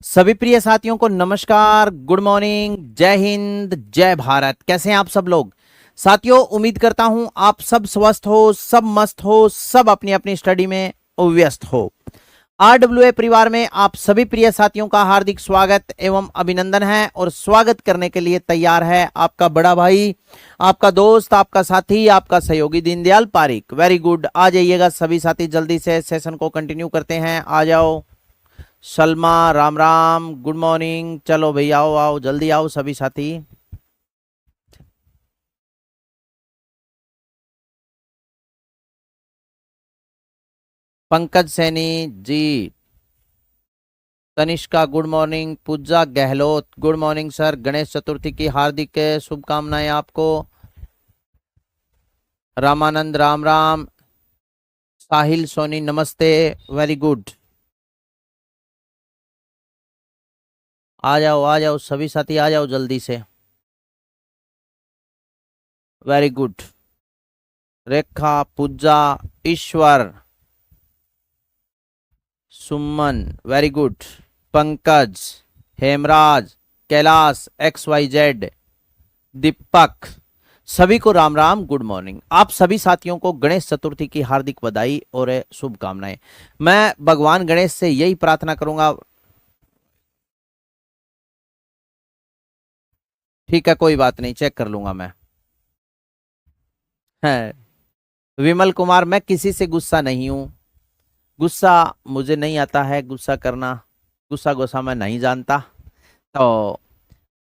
सभी प्रिय साथियों को नमस्कार, गुड मॉर्निंग, जय हिंद, जय भारत। कैसे हैं आप सब लोग साथियों? उम्मीद करता हूं आप सब स्वस्थ हो, सब मस्त हो, सब अपनी अपनी स्टडी में व्यस्त हो। आरडब्ल्यूए परिवार में आप सभी प्रिय साथियों का हार्दिक स्वागत एवं अभिनंदन है। और स्वागत करने के लिए तैयार है आपका बड़ा भाई, आपका दोस्त, आपका साथी, आपका सहयोगी दीनदयाल पारिक। वेरी गुड, आ जाइएगा सभी साथी, जल्दी से सेशन को कंटिन्यू करते हैं। आ जाओ। Salma, Ram Ram, good morning. चलो भाई, आओ आओ, जल्दी आओ सभी साथी। Pankaj Saini ji, Tanishka good morning, Pooja Gehlot good morning sir. Ganesh Chaturthi की हार्दिक शुभकामनाएं आपको। रामानंद राम राम। साहिल सोनी नमस्ते, वेरी गुड। आ जाओ सभी साथी, आ जाओ जल्दी से। Very good. Rekha, Pooja, Ishwar, Suman, very good. Pankaj, Hemraj, Kailash, XYZ, Deepak, सभी को राम राम, गुड मॉर्निंग। आप सभी साथियों को गणेश चतुर्थी की हार्दिक बधाई और शुभकामनाएं। मैं भगवान गणेश से यही प्रार्थना करूंगा। ठीक है, कोई बात नहीं, चेक कर लूंगा मैं। है विमल कुमार, मैं किसी से गुस्सा नहीं हूं। गुस्सा मुझे नहीं आता है, गुस्सा करना, गुस्सा गुस्सा मैं नहीं जानता। तो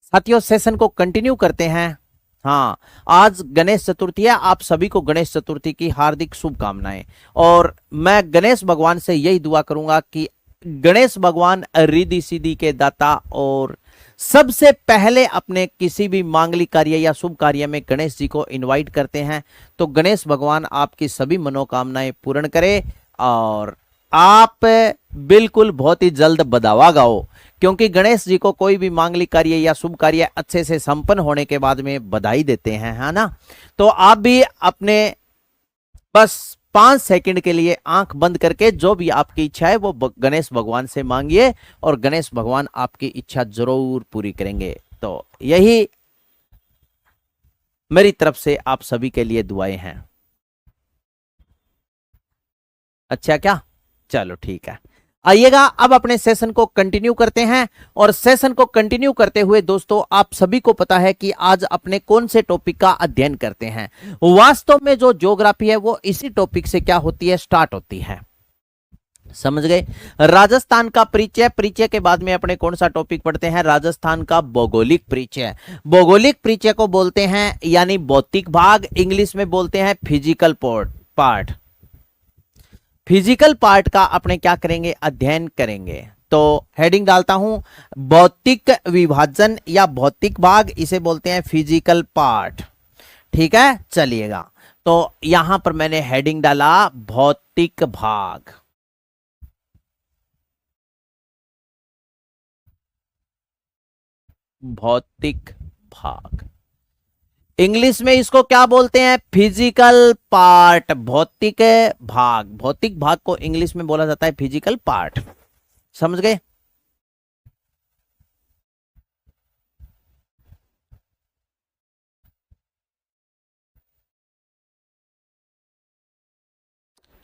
साथियों, सेशन को कंटिन्यू करते हैं। हाँ, आज गणेश चतुर्थी है। आप सभी को गणेश चतुर्थी की हार्दिक शुभकामनाएं। और मैं गणेश भगवान से यही दुआ करूंगा कि गणेश भगवान रिद्धि सिद्धि के दाता, और सबसे पहले अपने किसी भी मांगलिक कार्य या शुभ कार्य में गणेश जी को इनवाइट करते हैं। तो गणेश भगवान आपकी सभी मनोकामनाएं पूर्ण करे और आप बिल्कुल बहुत ही जल्द बधावा गाओ, क्योंकि गणेश जी को कोई भी मांगलिक कार्य या शुभ कार्य अच्छे से संपन्न होने के बाद में बधाई देते हैं, है ना। तो आप भी अपने बस 5 सेकंड के लिए आंख बंद करके जो भी आपकी इच्छा है वो गणेश भगवान से मांगिए, और गणेश भगवान आपकी इच्छा जरूर पूरी करेंगे। तो यही मेरी तरफ से आप सभी के लिए दुआएं हैं। अच्छा क्या? चलो ठीक है, आइएगा अब अपने सेशन को कंटिन्यू करते हैं। और सेशन को कंटिन्यू करते हुए दोस्तों, आप सभी को पता है कि आज अपने कौन से टॉपिक का अध्ययन करते हैं। वास्तव में जो ज्योग्राफी है वो इसी टॉपिक से क्या होती है, स्टार्ट होती है। समझ गए? राजस्थान का परिचय, परिचय के बाद में अपने कौन सा टॉपिक पढ़ते हैं, राजस्थान का भौगोलिक परिचय। भौगोलिक परिचय को बोलते हैं यानी भौतिक भाग, इंग्लिश में बोलते हैं फिजिकल पार्ट। फिजिकल पार्ट का अपने क्या करेंगे, अध्ययन करेंगे। तो हेडिंग डालता हूं, भौतिक विभाजन या भौतिक भाग, इसे बोलते हैं फिजिकल पार्ट। ठीक है, चलिएगा। तो यहां पर मैंने हेडिंग डाला भौतिक भाग। भौतिक भाग इंग्लिश में इसको क्या बोलते हैं, फिजिकल पार्ट। भौतिक भाग, भौतिक भाग को इंग्लिश में बोला जाता है फिजिकल पार्ट। समझ गए?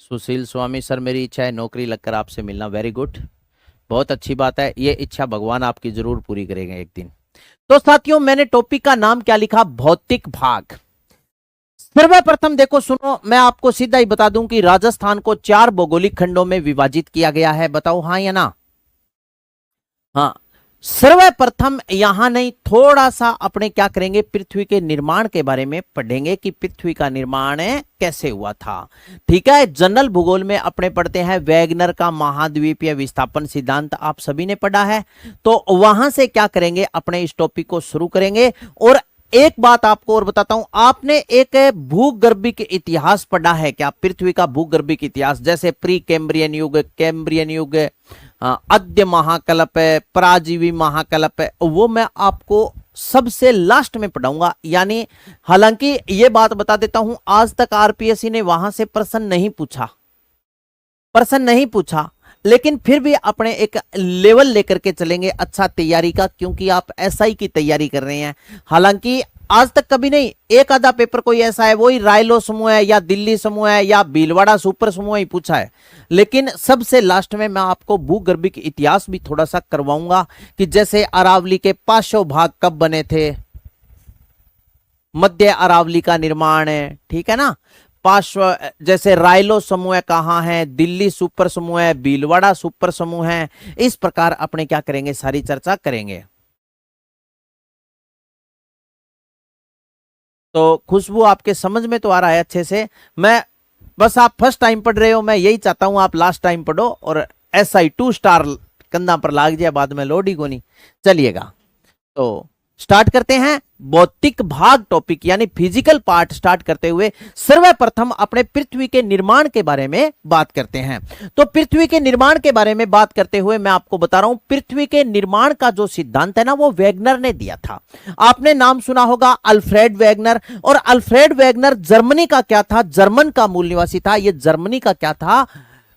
सुशील स्वामी सर, मेरी इच्छा है नौकरी लगकर आपसे मिलना। वेरी गुड, बहुत अच्छी बात है। ये इच्छा भगवान आपकी जरूर पूरी करेंगे एक दिन। तो साथियों, मैंने टॉपिक का नाम क्या लिखा, भौतिक भाग। सर्वप्रथम देखो, सुनो, मैं आपको सीधा ही बता दूं कि राजस्थान को 4 भौगोलिक खंडों में विभाजित किया गया है। बताओ हाँ या ना? हाँ। सर्वप्रथम यहां नहीं, थोड़ा सा अपने क्या करेंगे, पृथ्वी के निर्माण के बारे में पढ़ेंगे कि पृथ्वी का निर्माण कैसे हुआ था। ठीक है, जनरल भूगोल में अपने पढ़ते हैं वैगनर का महाद्वीपीय विस्थापन सिद्धांत, आप सभी ने पढ़ा है। तो वहां से क्या करेंगे, अपने इस टॉपिक को शुरू करेंगे। और एक बात आपको और बताता हूं, आपने एक भूगर्भिक इतिहास पढ़ा है क्या, पृथ्वी का भूगर्भिक इतिहास, जैसे प्री कैम्ब्रियन युग, कैम्ब्रियन युग, आद्य महाकल्प, पराजीवी महाकल्प, वो मैं आपको सबसे लास्ट में पढ़ाऊंगा। यानी हालांकि ये बात बता देता हूं, आज तक आरपीएससी ने वहां से प्रश्न नहीं पूछा, लेकिन फिर भी अपने एक लेवल लेकर के चलेंगे अच्छा तैयारी का, क्योंकि आप एसआई की तैयारी कर रहे हैं। हालांकि आज तक कभी नहीं, एक आधा पेपर कोई ऐसा है वही रायलो समूह है या दिल्ली समूह है या भीलवाड़ा सुपर समूह ही पूछा है। लेकिन सबसे लास्ट में मैं आपको भूगर्भिक इतिहास भी थोड़ा सा करवाऊंगा कि जैसे अरावली के पांचों भाग कब बने थे, मध्य अरावली का निर्माण है, ठीक है ना, पार्श्व जैसे रायलो समूह कहाँ है, दिल्ली सुपर समूह है, भीलवाड़ा सुपर समूह है, इस प्रकार अपने क्या करेंगे, सारी चर्चा करेंगे। तो खुशबू आपके समझ में तो आ रहा है अच्छे से। मैं बस आप फर्स्ट टाइम पढ़ रहे हो, मैं यही चाहता हूं आप लास्ट टाइम पढ़ो और SI 2 स्टार कंधा पर लाग जाए, बाद में लोड ही को नहीं। चलिएगा तो स्टार्ट करते हैं भौतिक भाग टॉपिक यानी फिजिकल पार्ट स्टार्ट करते हुए सर्वप्रथम अपने पृथ्वी के निर्माण के बारे में बात करते हैं। तो पृथ्वी के निर्माण के बारे में बात करते हुए मैं आपको बता रहा हूं, पृथ्वी के निर्माण का जो सिद्धांत है ना वो वैगनर ने दिया था। आपने नाम सुना होगा अल्फ्रेड वैगनर, और अल्फ्रेड वैगनर जर्मनी का क्या था, जर्मन का मूल निवासी था। ये जर्मनी का क्या था,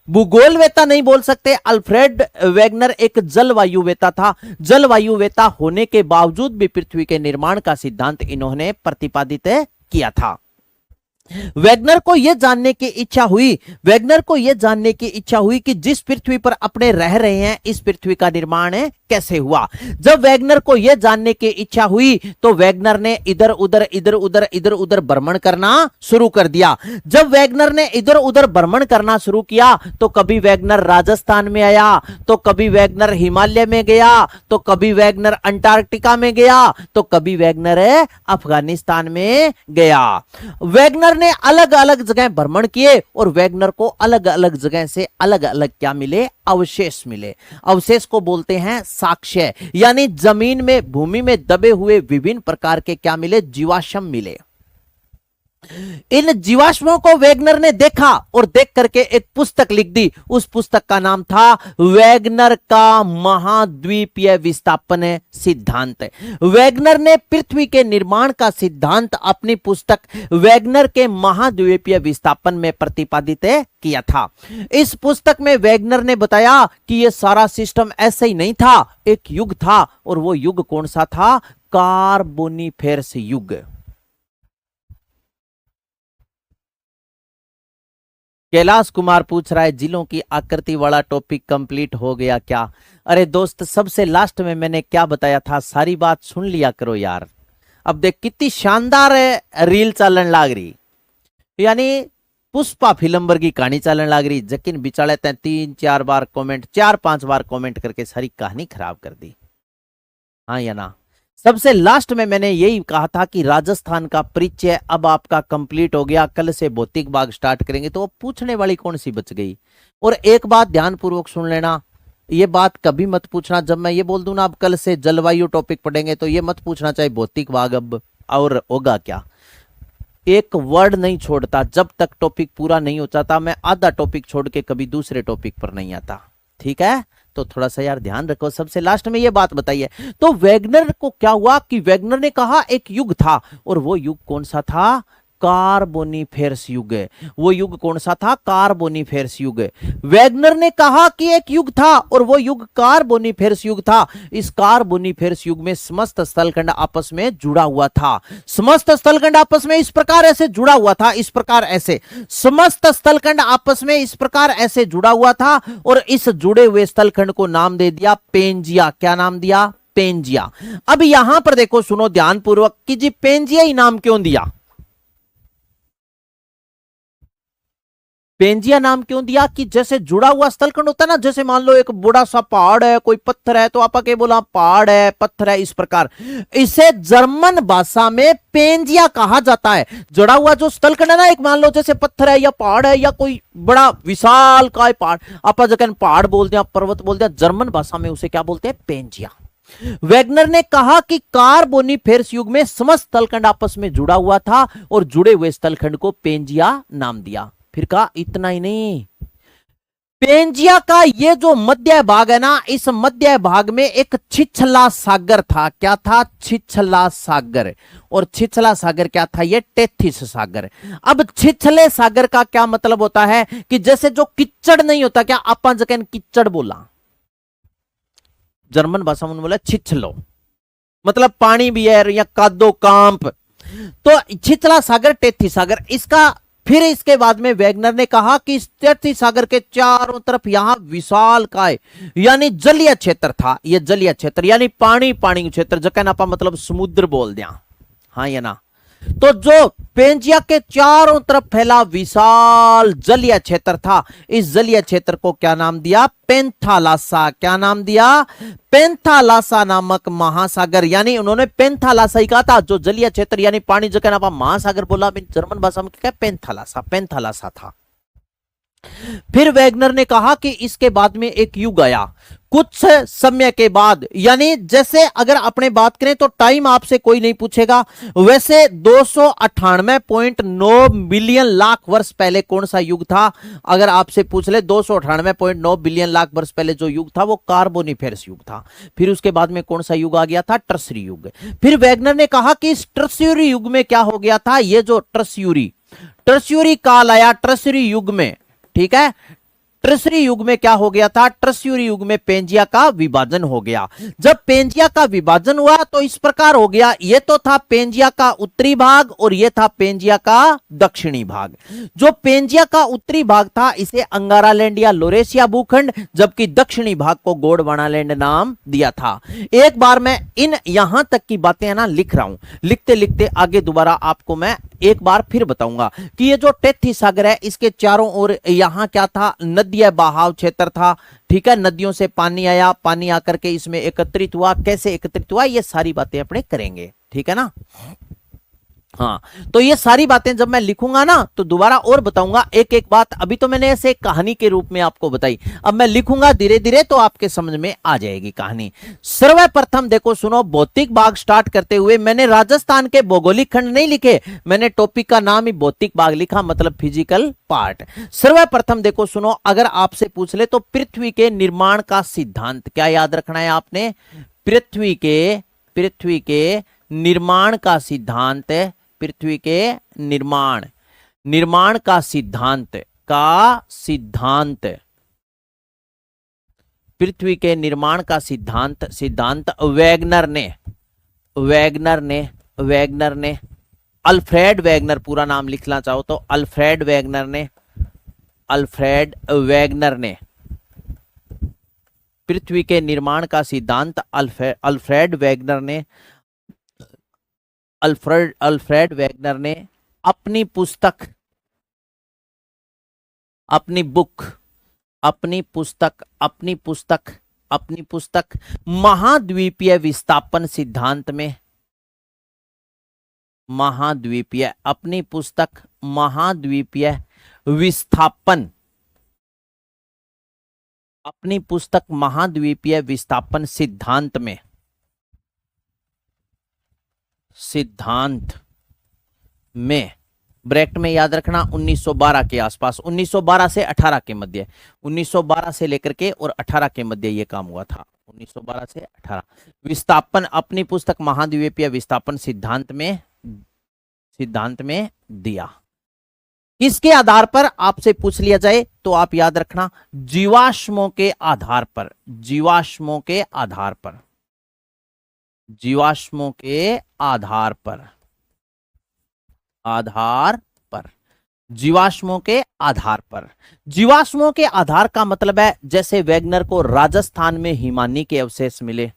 भूगोलवेता नहीं बोल सकते, अल्फ्रेड वैगनर एक जलवायुवेता था। जलवायुवेता होने के बावजूद भी पृथ्वी के निर्माण का सिद्धांत इन्होंने प्रतिपादित किया था। वैगनर को यह जानने की इच्छा हुई, वैगनर को यह जानने की इच्छा हुई कि जिस पृथ्वी पर अपने रह रहे हैं इस पृथ्वी का निर्माण कैसे हुआ। जब वैगनर को यह जानने की इच्छा हुई तो वैगनर ने इधर उधर भ्रमण करना शुरू कर दिया। जब वैगनर ने इधर उधर भ्रमण करना शुरू किया तो कभी वैगनर राजस्थान में आया, तो कभी वैगनर हिमालय में गया, तो कभी वैगनर अंटार्कटिका में गया, तो कभी वैगनर अफगानिस्तान में गया। वैगनर ने अलग अलग जगह भ्रमण किए और वैगनर को अलग अलग जगह से अलग अलग क्या मिले, अवशेष मिले। अवशेष को बोलते हैं साक्ष्य, यानी जमीन में भूमि में दबे हुए विभिन्न प्रकार के क्या मिले, जीवाश्म मिले। इन जीवाश्मों को वैगनर ने देखा और देख करके एक पुस्तक लिख दी। उस पुस्तक का नाम था वैगनर का महाद्वीपीय विस्थापन सिद्धांत। वैगनर ने पृथ्वी के निर्माण का सिद्धांत अपनी पुस्तक वैगनर के महाद्वीपीय विस्थापन में प्रतिपादित किया था। इस पुस्तक में वैगनर ने बताया कि यह सारा सिस्टम ऐसे ही नहीं था, एक युग था, और वो युग कौन सा था, कार्बोनिफेरस युग। कैलाश कुमार पूछ रहा है जिलों की आकृति वाला टॉपिक कंप्लीट हो गया क्या? अरे दोस्त, सबसे लास्ट में मैंने क्या बताया था, सारी बात सुन लिया करो यार। अब देख कितनी शानदार रील चलन लाग रही, यानी पुष्पा फिल्म वर्गी कहानी चलन लाग रही। जकिन बिचाले तैं 3-4 बार कमेंट, 4-5 बार कमेंट करके सारी कहानी खराब कर दी, हाँ या ना। सबसे लास्ट में मैंने यही कहा था कि राजस्थान का परिचय अब आपका कंप्लीट हो गया, कल से भौतिक भाग स्टार्ट करेंगे। तो पूछने वाली कौन सी बच गई? और एक बात ध्यानपूर्वक सुन लेना, ये बात कभी मत पूछना जब मैं ये बोल दूं ना अब कल से जलवायु टॉपिक पढ़ेंगे, तो ये मत पूछना चाहे भौतिक भाग अब और होगा क्या। एक वर्ड नहीं छोड़ता जब तक टॉपिक पूरा नहीं हो जाता। मैं आधा टॉपिक छोड़ के कभी दूसरे टॉपिक पर नहीं आता, ठीक है? तो थोड़ा सा यार ध्यान रखो। सबसे लास्ट में ये बात बताइए, तो वैगनर को क्या हुआ कि वैगनर ने कहा एक युग था, और वो युग कौन सा था, कार्बोनिफेरस युग। वो युग कौन सा था, कार्बोनिफेरस युग। वैगनर ने कहा कि एक युग था और वो युग कार्बोनिफेरस युग था। इस कार्बोनिफेरस युग में समस्त स्थलखंड आपस में जुड़ा हुआ था। समस्त स्थलखंड आपस में इस प्रकार ऐसे जुड़ा हुआ था, इस प्रकार ऐसे समस्त स्थलखंड आपस में इस प्रकार ऐसे जुड़ा हुआ था, और इस जुड़े हुए स्थलखंड को नाम दे दिया पेंजिया। क्या नाम दिया, पेंजिया। अब यहां पर देखो, सुनो ध्यानपूर्वक कि जी पेंजिया ही नाम क्यों दिया, पेंजिया नाम क्यों दिया? कि जैसे जुड़ा हुआ स्थलखंड होता है ना, जैसे मान लो एक बड़ा सा पहाड़ है, कोई पत्थर है, तो आपा के बोला पहाड़ है, पत्थर है, इस प्रकार इसे जर्मन भाषा में पेंजिया कहा जाता है। जुड़ा हुआ जो स्थलखंड है ना, एक मान लो जैसे पत्थर है या पहाड़ है या कोई बड़ा विशाल का पहाड़, आपा जगह पहाड़ बोलते हैं, पर्वत बोलते हैं, जर्मन भाषा में उसे क्या बोलते हैं, पेंजिया। वैगनर ने कहा कि कार्बोनिफेरस युग में समस्त स्थलखंड आपस में जुड़ा हुआ था और जुड़े हुए स्थलखंड को पेंजिया नाम दिया। फिर कहा इतना ही नहीं, पेंजिया का ये जो मध्य भाग है ना, इस मध्य भाग में एक छिछला सागर था। क्या था? छिछला सागर। और छिछला सागर क्या था? ये टेथिस सागर। अब छिछले सागर का क्या मतलब होता है कि जैसे जो कीचड़ नहीं होता क्या, अपन जगह कीचड़ बोला, जर्मन भाषा में बोला छिछलो, मतलब पानी भी है या कादो कांप। तो छिछला सागर, टेथी सागर, इसका फिर इसके बाद में वैगनर ने कहा कि इस टेथी सागर के चारों तरफ यहां विशाल काय यानी जलीय क्षेत्र था। यह जलीय क्षेत्र यानी पानी पानी क्षेत्र, जो कहना पा मतलब समुद्र बोल दिया, हाँ या ना। तो जो पेंजिया के चारों तरफ फैला विशाल जलीय क्षेत्र था, इस जलीय क्षेत्र को क्या नाम दिया? पेंथालासा। क्या नाम दिया? पेंथालासा नामक महासागर। यानी उन्होंने पेंथालासा ही कहा था, जो जलीय क्षेत्र यानी पानी जो कहना महासागर बोला, जर्मन भाषा में क्या? पेंथालासा, पेंथालासा था। फिर वैगनर ने कहा कि इसके बाद में एक युग आया, कुछ समय के बाद, यानी जैसे अगर अपने बात करें तो टाइम आपसे कोई नहीं पूछेगा, वैसे 298.9 बिलियन लाख वर्ष पहले कौन सा युग था? अगर आपसे पूछ ले 298.9 बिलियन लाख वर्ष पहले जो युग था वो कार्बोनिफेरस युग था। फिर उसके बाद में कौन सा युग आ गया था? ट्रसरी युग। फिर वैगनर ने कहा कि इस ट्रसरी युग में क्या हो गया था? ये जो ट्रसरी काल आया, ट्रसरी युग में, ठीक है, ट्रसरी युग में क्या हो गया था? ट्रसरी युग में पेंजिया का विभाजन हो गया। जब पेंजिया का विभाजन हुआ तो इस प्रकार हो गया, ये तो था पेंजिया का उत्तरी भाग और ये था पेंजिया का दक्षिणी भाग। जो पेंजिया का उत्तरी भाग था इसे अंगारालैंड या लोरेशिया भूखंड, जबकि दक्षिणी भाग को गोंडवानालैंड नाम दिया था। एक बार मैं इन यहां तक की बातें है ना लिख रहा हूं, लिखते लिखते आगे दोबारा आपको मैं एक बार फिर बताऊंगा कि ये जो टेथी सागर है इसके चारों ओर यहां क्या था? नदिया बहाव क्षेत्र था, ठीक है, नदियों से पानी आया, पानी आकर के इसमें एकत्रित हुआ। कैसे एकत्रित हुआ ये सारी बातें अपने करेंगे, ठीक है ना। हाँ, तो ये सारी बातें जब मैं लिखूंगा ना तो दोबारा और बताऊंगा एक एक बात। अभी तो मैंने ऐसे कहानी के रूप में आपको बताई, अब मैं लिखूंगा धीरे धीरे तो आपके समझ में आ जाएगी कहानी। सर्वप्रथम देखो सुनो, भौतिक भाग स्टार्ट करते हुए मैंने राजस्थान के भौगोलिक खंड नहीं लिखे, मैंने टॉपिक का नाम ही भौतिक भाग लिखा, मतलब फिजिकल पार्ट। सर्वप्रथम देखो सुनो, अगर आपसे पूछ ले तो पृथ्वी के निर्माण का सिद्धांत क्या याद रखना है आपने? पृथ्वी के निर्माण का सिद्धांत, पृथ्वी के निर्माण का सिद्धांत पृथ्वी के निर्माण का सिद्धांत वैगनर ने अल्फ्रेड वैगनर, पूरा नाम लिखना चाहो तो अल्फ्रेड वैगनर ने पृथ्वी के निर्माण का सिद्धांत अल्फ्रेड वैगनर ने अपनी पुस्तक महाद्वीपीय विस्थापन सिद्धांत में, महाद्वीपीय विस्थापन सिद्धांत में ब्रैकेट में याद रखना 1912 के आसपास, 1912 से 18 के मध्य, 1912 से लेकर के और 18 के मध्य ये काम हुआ था, 1912 से 18। विस्थापन, अपनी पुस्तक महाद्वीपीय विस्थापन सिद्धांत में दिया। किसके आधार पर आपसे पूछ लिया जाए तो आप याद रखना जीवाश्मों के आधार पर, जीवाश्मों के आधार पर, जीवाश्मों के आधार पर, जीवाश्मों के आधार पर। जीवाश्मों के आधार का मतलब है जैसे वैगनर को राजस्थान में हिमानी के अवशेष मिले,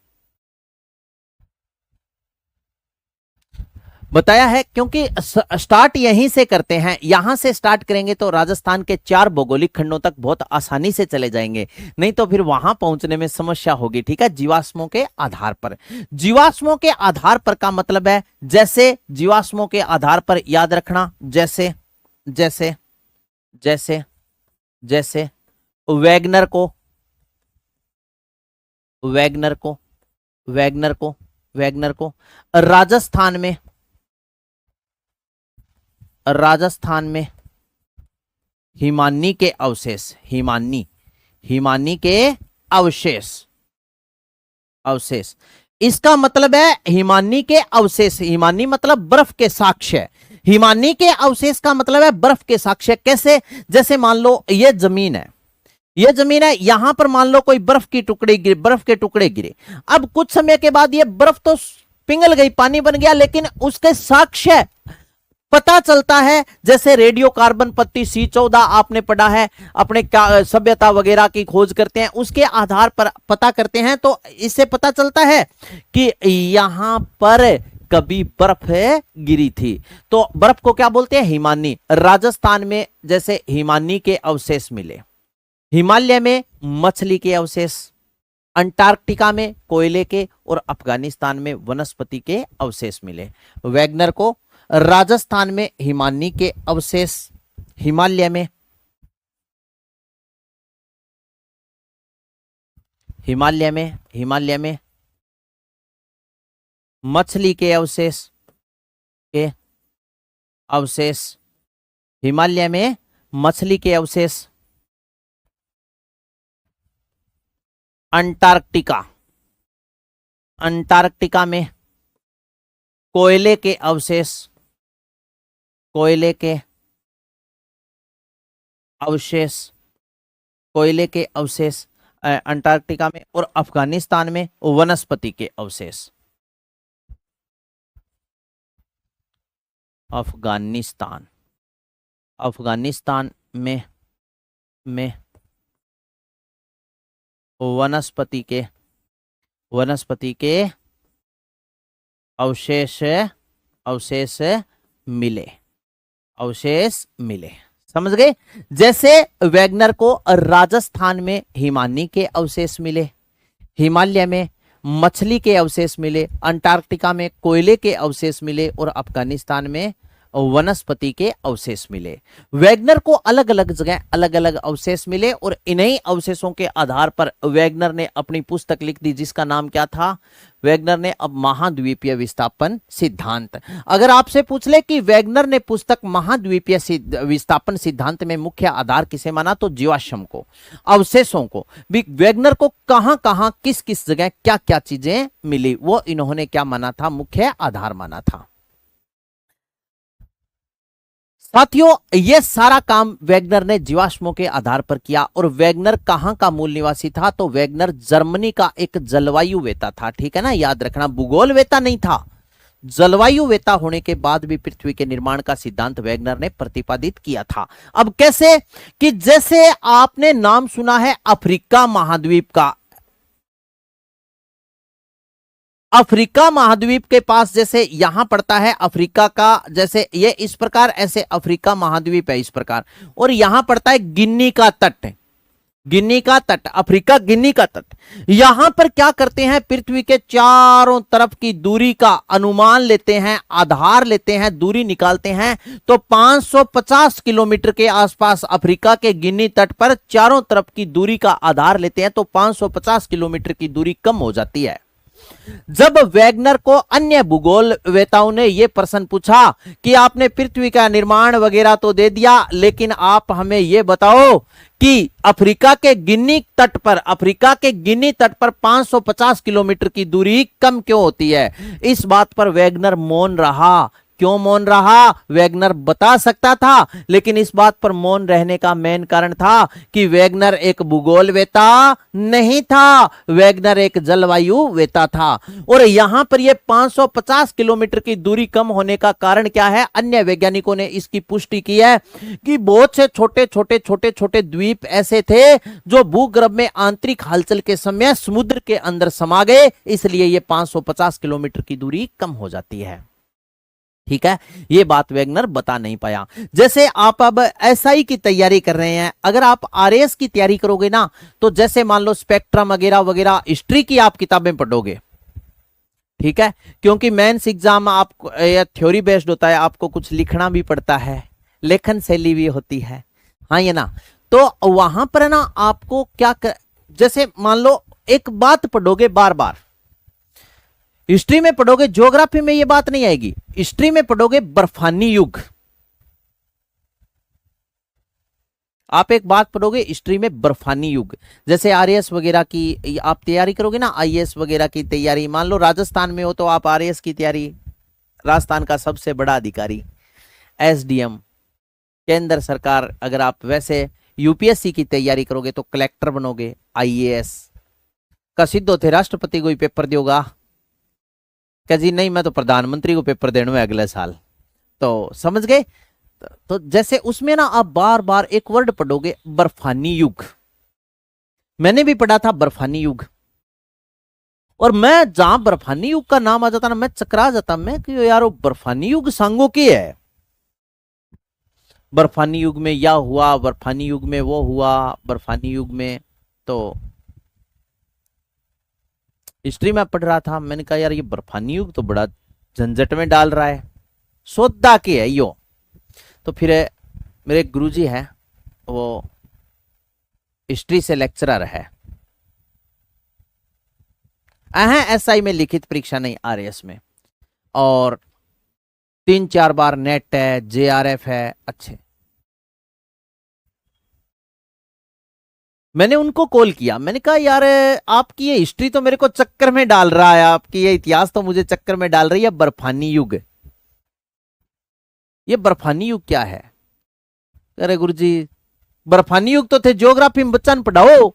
बताया है, क्योंकि स्टार्ट यहीं से करते हैं, यहां से स्टार्ट करेंगे तो राजस्थान के 4 भौगोलिक खंडों तक बहुत आसानी से चले जाएंगे, नहीं तो फिर वहां पहुंचने में समस्या होगी, ठीक है। जीवाश्मों के आधार पर, जीवाश्मों के आधार पर का मतलब है जैसे जीवाश्मों के आधार पर याद रखना, जैसे जैसे जैसे जैसे वैगनर को राजस्थान में हिमानी के अवशेष, हिमानी के अवशेष, अवशेष। इसका मतलब है हिमानी के अवशेष, हिमानी मतलब बर्फ के साक्ष्य, हिमानी के अवशेष का मतलब है बर्फ के साक्ष्य। कैसे? जैसे मान लो ये जमीन है, ये जमीन है, यहां पर मान लो कोई बर्फ की टुकड़ी गिरे, बर्फ के टुकड़े गिरे। अब कुछ समय के बाद ये बर्फ तो पिघल गई, पानी बन गया, लेकिन उसके साक्ष्य पता चलता है, जैसे रेडियो कार्बन पत्ती C14 आपने पढ़ा है, अपने सभ्यता वगैरह की खोज करते हैं, उसके आधार पर पता करते हैं, तो इससे पता चलता है कि यहां पर कभी बर्फ गिरी थी। तो बर्फ को क्या बोलते हैं? हिमानी। राजस्थान में जैसे हिमानी के अवशेष मिले, हिमालय में मछली के अवशेष, अंटार्कटिका में कोयले के, और अफगानिस्तान में वनस्पति के अवशेष मिले। वैगनर को राजस्थान में हिमानी के अवशेष, हिमालय में मछली के अवशेष, हिमालय में मछली के अवशेष, अंटार्कटिका में कोयले के अवशेष, कोयले के अवशेष अंटार्कटिका में, और अफगानिस्तान में वनस्पति के अवशेष। अफगानिस्तान में वनस्पति के अवशेष मिले। समझ गए? जैसे वैगनर को राजस्थान में हिमानी के अवशेष मिले, हिमालय में मछली के अवशेष मिले, अंटार्कटिका में कोयले के अवशेष मिले, और अफगानिस्तान में वनस्पति के अवशेष मिले। वैगनर को अलग अलग जगह अलग अलग अवशेष मिले, और इन्हीं अवशेषों के आधार पर वैगनर ने अपनी पुस्तक लिख दी, जिसका नाम क्या था? वैगनर ने अब महाद्वीपीय विस्थापन सिद्धांत। अगर आपसे पूछ ले कि वैगनर ने पुस्तक महाद्वीपीय विस्थापन सिद्धांत में मुख्य आधार किसे माना, तो जीवाश्म को, अवशेषों को। वैगनर को कहां कहां किस किस जगह क्या क्या चीजें मिली, वो इन्होंने क्या माना था? मुख्य आधार माना था। साथियों, यह सारा काम वैगनर ने जीवाश्मों के आधार पर किया। और वैगनर कहां का मूल निवासी था? तो वैगनर जर्मनी का एक जलवायु वेता था। ठीक है ना, याद रखना, भूगोल वेता नहीं था, जलवायु वेता होने के बाद भी पृथ्वी के निर्माण का सिद्धांत वैगनर ने प्रतिपादित किया था। अब कैसे? कि जैसे आपने नाम सुना है अफ्रीका महाद्वीप का, अफ्रीका महाद्वीप के पास जैसे यहां पड़ता है अफ्रीका का, जैसे ये इस प्रकार, ऐसे अफ्रीका महाद्वीप है इस प्रकार, और यहां पड़ता है गिनी का तट, गिनी का तट, अफ्रीका गिनी का तट। यहां पर क्या करते हैं? पृथ्वी के चारों तरफ की दूरी का अनुमान लेते हैं, आधार लेते हैं, दूरी निकालते हैं, तो 550 किलोमीटर के आसपास अफ्रीका के गिनी तट पर चारों तरफ की दूरी का आधार लेते हैं, तो 550 किलोमीटर की दूरी कम हो जाती है। जब वैगनर को अन्य भूगोलवेताओं ने यह प्रश्न पूछा कि आपने पृथ्वी का निर्माण वगैरह तो दे दिया, लेकिन आप हमें यह बताओ कि अफ्रीका के गिनी तट पर, अफ्रीका के गिनी तट पर 550 किलोमीटर की दूरी कम क्यों होती है? इस बात पर वैगनर मौन रहा। क्यों मौन रहा? वैगनर बता सकता था, लेकिन इस बात पर मौन रहने का मेन कारण था कि वैगनर एक भूगोलवेता नहीं था, वैगनर एक जलवायु वेता था। और यहां पर यह 550 किलोमीटर की दूरी कम होने का कारण क्या है? अन्य वैज्ञानिकों ने इसकी पुष्टि की है कि बहुत से छोटे छोटे द्वीप ऐसे थे जो भूगर्भ में आंतरिक हलचल के समय समुद्र के अंदर समा गए, इसलिए यह 550 किलोमीटर की दूरी कम हो जाती है। ठीक है, ये बात वैगनर बता नहीं पाया। जैसे आप अब एसआई की तैयारी कर रहे हैं, अगर आप आरएएस की तैयारी करोगे ना, तो जैसे मान लो स्पेक्ट्रम वगैरह वगैरह, हिस्ट्री की आप किताबें पढ़ोगे, ठीक है, क्योंकि मेंस एग्जाम आपको थ्योरी बेस्ड होता है, आपको कुछ लिखना भी पड़ता है, लेखन शैली भी होती है, हाँ ये ना, तो वहां पर ना आपको क्या जैसे मान लो एक बात पढ़ोगे बार बार, हिस्ट्री में पढ़ोगे, ज्योग्राफी में ये बात नहीं आएगी, हिस्ट्री में पढ़ोगे बर्फानी युग, आप एक बात पढ़ोगे हिस्ट्री में, बर्फानी युग। जैसे आरएएस वगैरह की आप तैयारी करोगे ना, आईएएस वगैरह की तैयारी, मान लो राजस्थान में हो तो आप आरएएस की तैयारी, राजस्थान का सबसे बड़ा अधिकारी एसडीएम, केंद्र सरकार, अगर आप वैसे यूपीएससी की तैयारी करोगे तो कलेक्टर बनोगे, आईएएस का सिद्ध होते राष्ट्रपति को ही पेपर दोगा क्या जी, नहीं मैं तो प्रधानमंत्री को पेपर देने में अगले साल। तो समझ गए। तो जैसे उसमें ना आप बार बार एक वर्ड पढ़ोगे, बर्फानी युग। मैंने भी पढ़ा था बर्फानी युग, और मैं जहां बर्फानी युग का नाम आ जाता ना मैं चकरा जाता, मैं कि यार वो बर्फानी युग सांगो की है, बर्फानी युग में यह हुआ, बर्फानी युग में वो हुआ, बर्फानी युग में। तो हिस्ट्री में पढ़ रहा था, मैंने कहा यार ये बर्फानी युग तो बड़ा झंझट में डाल रहा है, सोदा के है यो। तो फिर मेरे गुरुजी हैं, वो हिस्ट्री से लेक्चरर है, एसआई में लिखित परीक्षा नहीं, आरएएस में, और 3-4 बार नेट है, जेआरएफ है, अच्छे। मैंने उनको कॉल किया, मैंने कहा यार आपकी ये हिस्ट्री तो मेरे को चक्कर में डाल रहा है, आपकी ये इतिहास तो मुझे चक्कर में डाल रही है, बर्फानी युग, ये बर्फानी युग क्या है? अरे गुरुजी बर्फानी युग तो थे ज्योग्राफी में बच्चा पढ़ाओ।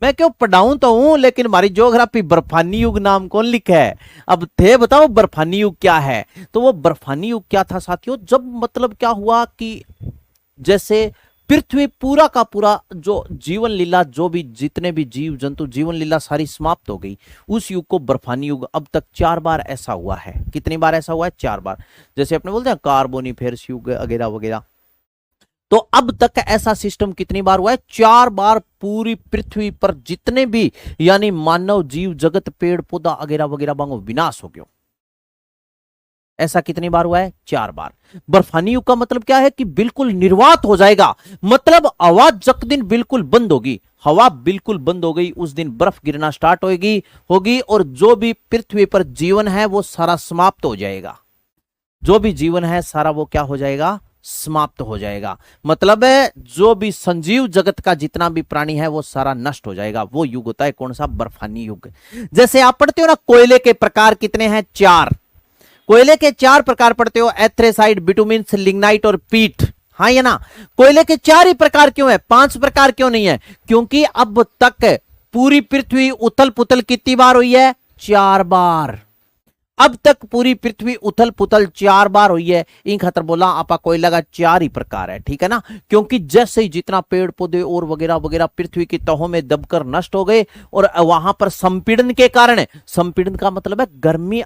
मैं क्यों पढ़ाऊं तो हूं, लेकिन हमारी ज्योग्राफी बर्फानी युग नाम कौन लिखा है? अब थे बताओ बर्फानी युग क्या है। तो वो बर्फानी युग क्या था साथियों, जब मतलब क्या हुआ कि जैसे पृथ्वी पूरा का पूरा जो जीवन लीला, जो भी जितने भी जीव जंतु जीवन लीला सारी समाप्त हो गई, उस युग को बर्फानी युग। अब तक 4 बार ऐसा हुआ है। कितनी बार ऐसा हुआ है? 4 बार। जैसे अपने बोलते हैं कार्बोनिफेरस युग वगैरह वगैरह, तो अब तक ऐसा सिस्टम कितनी बार हुआ है? 4 बार। पूरी पृथ्वी पर जितने भी यानी मानव जीव जगत पेड़ पौधा वगैरह वगैरह बांगो विनाश हो गया। ऐसा कितनी बार हुआ है? 4 बार। बर्फानी युग का मतलब क्या है कि बिल्कुल निर्वात हो जाएगा, मतलब हवा जक दिन बिल्कुल बंद होगी, हवा बिल्कुल बंद हो गई उस दिन बर्फ गिरना स्टार्ट होगी और जो भी पृथ्वी पर जीवन है वो सारा समाप्त हो जाएगा। जो भी जीवन है सारा वो क्या हो जाएगा? समाप्त हो जाएगा। मतलब है जो भी संजीव जगत का जितना भी प्राणी है वो सारा नष्ट हो जाएगा। वो युग होता है कौन सा? बर्फानी युग। जैसे आप पढ़ते हो ना कोयले के प्रकार कितने हैं? 4। कोयले के 4 प्रकार पढ़ते हो, एथ्रेसाइड, बिटुमिन्स, लिग्नाइट और पीट। हाँ ये ना, कोयले के 4 ही प्रकार क्यों है? 5 प्रकार क्यों नहीं है? क्योंकि अब तक पूरी पृथ्वी उथल पुथल कितनी बार हुई है? 4 बार। अब तक पूरी पृथ्वी उथल पुथल 4 बार हुई है। इन खतर बोला आपा कोयला का 4 ही प्रकार है, ठीक है ना। क्योंकि जैसे ही जितना पेड़ पौधे और वगैरह वगैरह पृथ्वी की तहों में दबकर नष्ट हो गए और वहां पर संपीड़न के कारण, संपीड़न का मतलब है गर्मी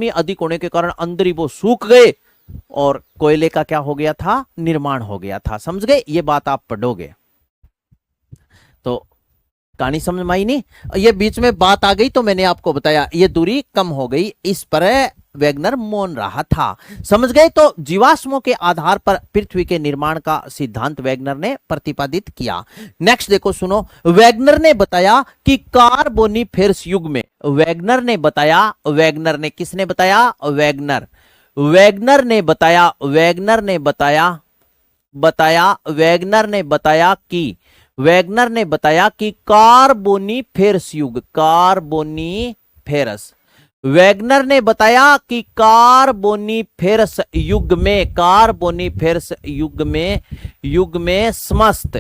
अधिक होने के कारण अंदर ही वो सूख गए और कोयले का क्या हो गया था? निर्माण हो गया था। समझ गए? ये बात आप पढ़ोगे तो कहानी समझ में आई नहीं। ये बीच में बात आ गई तो मैंने आपको बताया ये दूरी कम हो गई, इस पर वैगनर मौन रहा था। समझ गए? तो जीवाश्मों के आधार पर पृथ्वी के निर्माण का सिद्धांत वैगनर ने प्रतिपादित किया। नेक्स्ट देखो सुनो, वैगनर ने बताया कि कार्बोनिफेरस युग में, वैगनर ने बताया, वैगनर ने, किसने बताया? वैगनर। वैगनर ने बताया, वैगनर ने बताया वैगनर ने बताया कि, वैगनर ने बताया कि कार्बोनिफेरस युग, कार्बोनिफेरस, वैगनर ने बताया कि कार्बोनिफेरस युग में, कार्बोनिफेरस युग में समस्त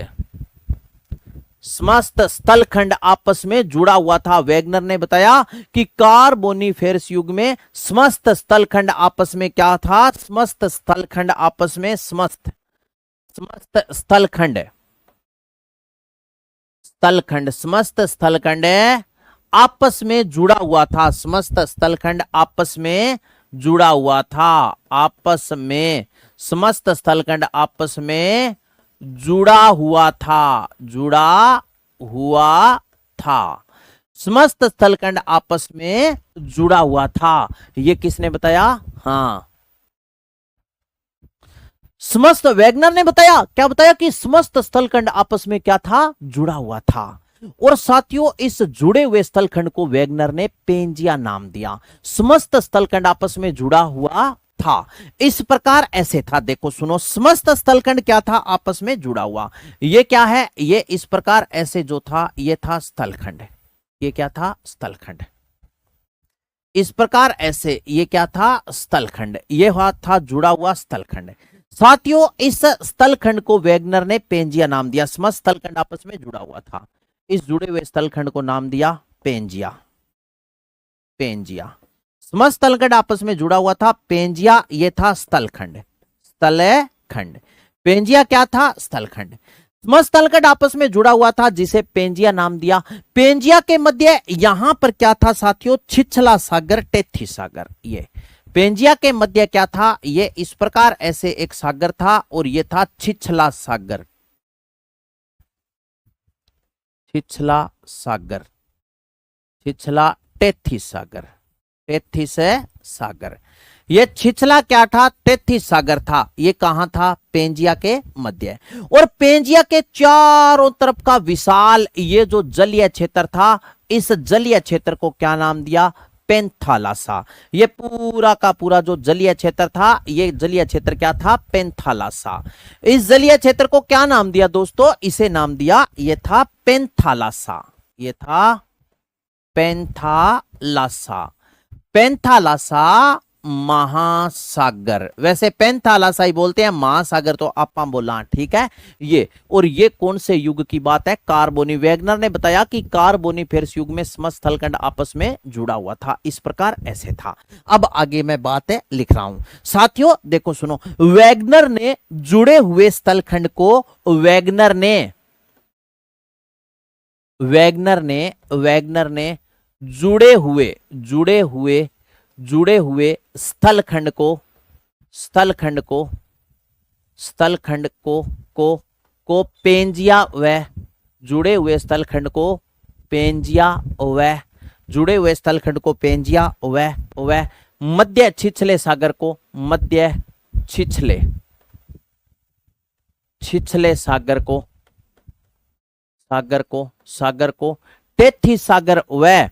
स्थलखंड आपस में जुड़ा हुआ था। वैगनर ने बताया कि कार्बोनिफेरस युग में समस्त स्थलखंड आपस में क्या था? समस्त स्थलखंड आपस में, समस्त स्थलखंड, समस्त स्थलखंड आपस में जुड़ा हुआ था। समस्त स्थलखंड आपस में जुड़ा हुआ था, आपस में, समस्त स्थलखंड आपस में जुड़ा हुआ था, जुड़ा हुआ था, समस्त स्थलखंड आपस में जुड़ा हुआ था। ये किसने बताया? हाँ, समस्त, वैगनर ने बताया। क्या बताया? कि समस्त स्थलखंड आपस में क्या था? जुड़ा हुआ था। और साथियों इस जुड़े हुए स्थलखंड को वैगनर ने पेंजिया नाम दिया। समस्त स्थलखंड आपस में जुड़ा हुआ था। इस प्रकार ऐसे था। देखो सुनो, समस्त स्थलखंड क्या था? आपस में जुड़ा हुआ। ये क्या है? ये इस प्रकार ऐसे जो था ये था स्थलखंड। ये क्या था? स्थलखंड। इस प्रकार ऐसे ये क्या था? स्थलखंड। ये हुआ था जुड़ा हुआ स्थलखंड। साथियों, इस स्थलखंड को वैगनर ने पेंजिया नाम दिया। समस्त स्थलखंड आपस में जुड़ा हुआ था, इस जुड़े हुए स्थलखंड को नाम दिया पेंजिया। पेंजिया, समस्त स्थलखंड आपस में जुड़ा हुआ था। पेंजिया ये था स्थलखंड। स्थलखंड। पेंजिया क्या था? स्थलखंड। समस्त स्थलखंड आपस में जुड़ा हुआ था जिसे पेंजिया नाम दिया। पेंजिया के मध्य यहां पर क्या था साथियों? छिछला सागर, टेथी सागर। ये पेंजिया के मध्य क्या था? ये इस प्रकार ऐसे एक सागर था और ये था छिछला सागर। छिछला सागर, छिछला टेथी सागर, टेथीस सागर। ये छिछला क्या था? टेथीस सागर था। ये कहां था? पेंजिया के मध्य। और पेंजिया के चारों तरफ का विशाल ये जो जलीय क्षेत्र था, इस जलीय क्षेत्र को क्या नाम दिया? पेंथालासा। ये पूरा का पूरा जो जलीय क्षेत्र था, ये जलीय क्षेत्र क्या था? पेंथालासा। इस जलीय क्षेत्र को क्या नाम दिया दोस्तों? इसे नाम दिया, ये था पेंथालासा। ये था पेंथालासा। पेंथालासा महासागर। वैसे पेंथालासा ही बोलते हैं, महासागर तो आपा बोला, ठीक है। ये और ये कौन से युग की बात है? कार्बोनी। वैगनर ने बताया कि कार्बोनीफेरस युग में समस्त स्थलखंड आपस में जुड़ा हुआ था। इस प्रकार ऐसे था। अब आगे मैं बातें लिख रहा हूं साथियों, देखो सुनो। वैगनर ने जुड़े हुए स्थलखंड को वैगनर ने जुड़े हुए स्थलखंड को पेंजिया व जुड़े हुए स्थलखंड को पेंजिया व मध्य छिछले सागर को छिछले सागर को टेथी सागर व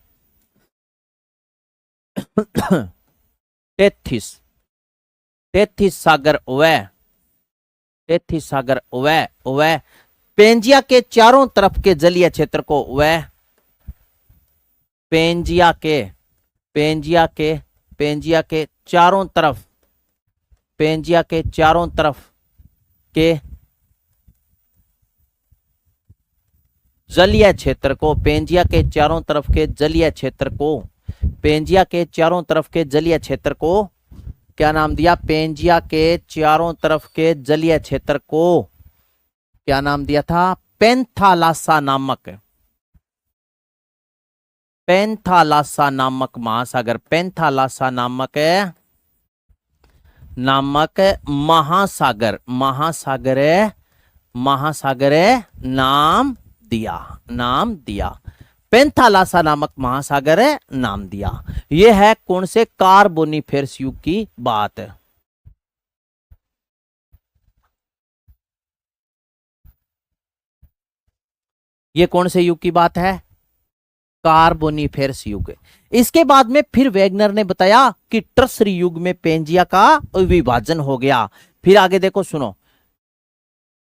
टेथीस सागर व पेंजिया के चारों तरफ के जलीय क्षेत्र को पेंजिया के चारों तरफ के जलीय क्षेत्र को पेंजिया के चारों तरफ के जलीय क्षेत्र को क्या नाम दिया? पेंजिया के चारों तरफ के जलीय क्षेत्र को क्या नाम दिया था? पेंथालासा नामक महासागर। पेंथालासा नामक महासागर नाम दिया। पेंथालासा नामक महासागर नाम दिया। यह है कौन से? कार्बोनीफेरस युग की बात। यह कौन से युग की बात है? कार्बोनीफेरस युग। इसके बाद में फिर वैगनर ने बताया कि ट्रसरी युग में पेंजिया का विभाजन हो गया। फिर आगे देखो सुनो,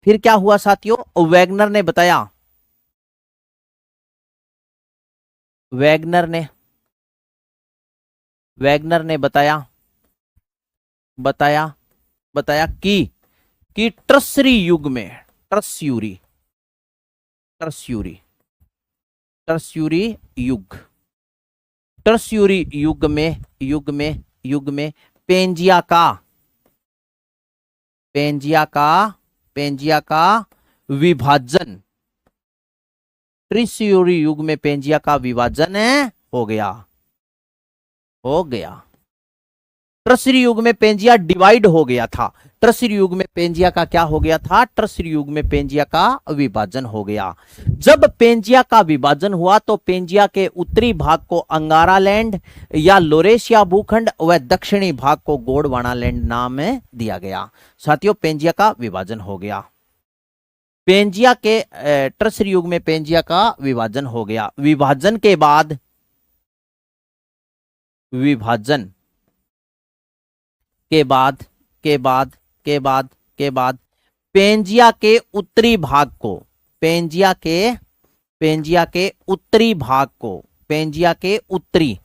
फिर क्या हुआ साथियों? वैगनर ने बताया, वैगनर ने बताया कि ट्रसरी युग में ट्रस्यूरी युग में पेंजिया का विभाजन, ट्रस्यूरी युग में पेंजिया का विभाजन हो गया। ट्रसरी युग में पेंजिया डिवाइड हो गया था। ट्रसरी युग में पेंजिया का क्या हो गया था? ट्रसरी युग में पेंजिया का विभाजन हो गया। जब पेंजिया का विभाजन हुआ तो पेंजिया के उत्तरी भाग को अंगारा लैंड या लोरेशिया भूखंड व दक्षिणी भाग को गोंडवाना लैंड नाम दिया गया। साथियों, पेंजिया का विभाजन हो गया। पेंजिया के ट्रसरी युग में पेंजिया का विभाजन हो गया। विभाजन के बाद के बाद के बाद के बाद के बाद पेंजिया के उत्तरी भाग को, पेंजिया के उत्तरी भाग को, पेंजिया के उत्तरी,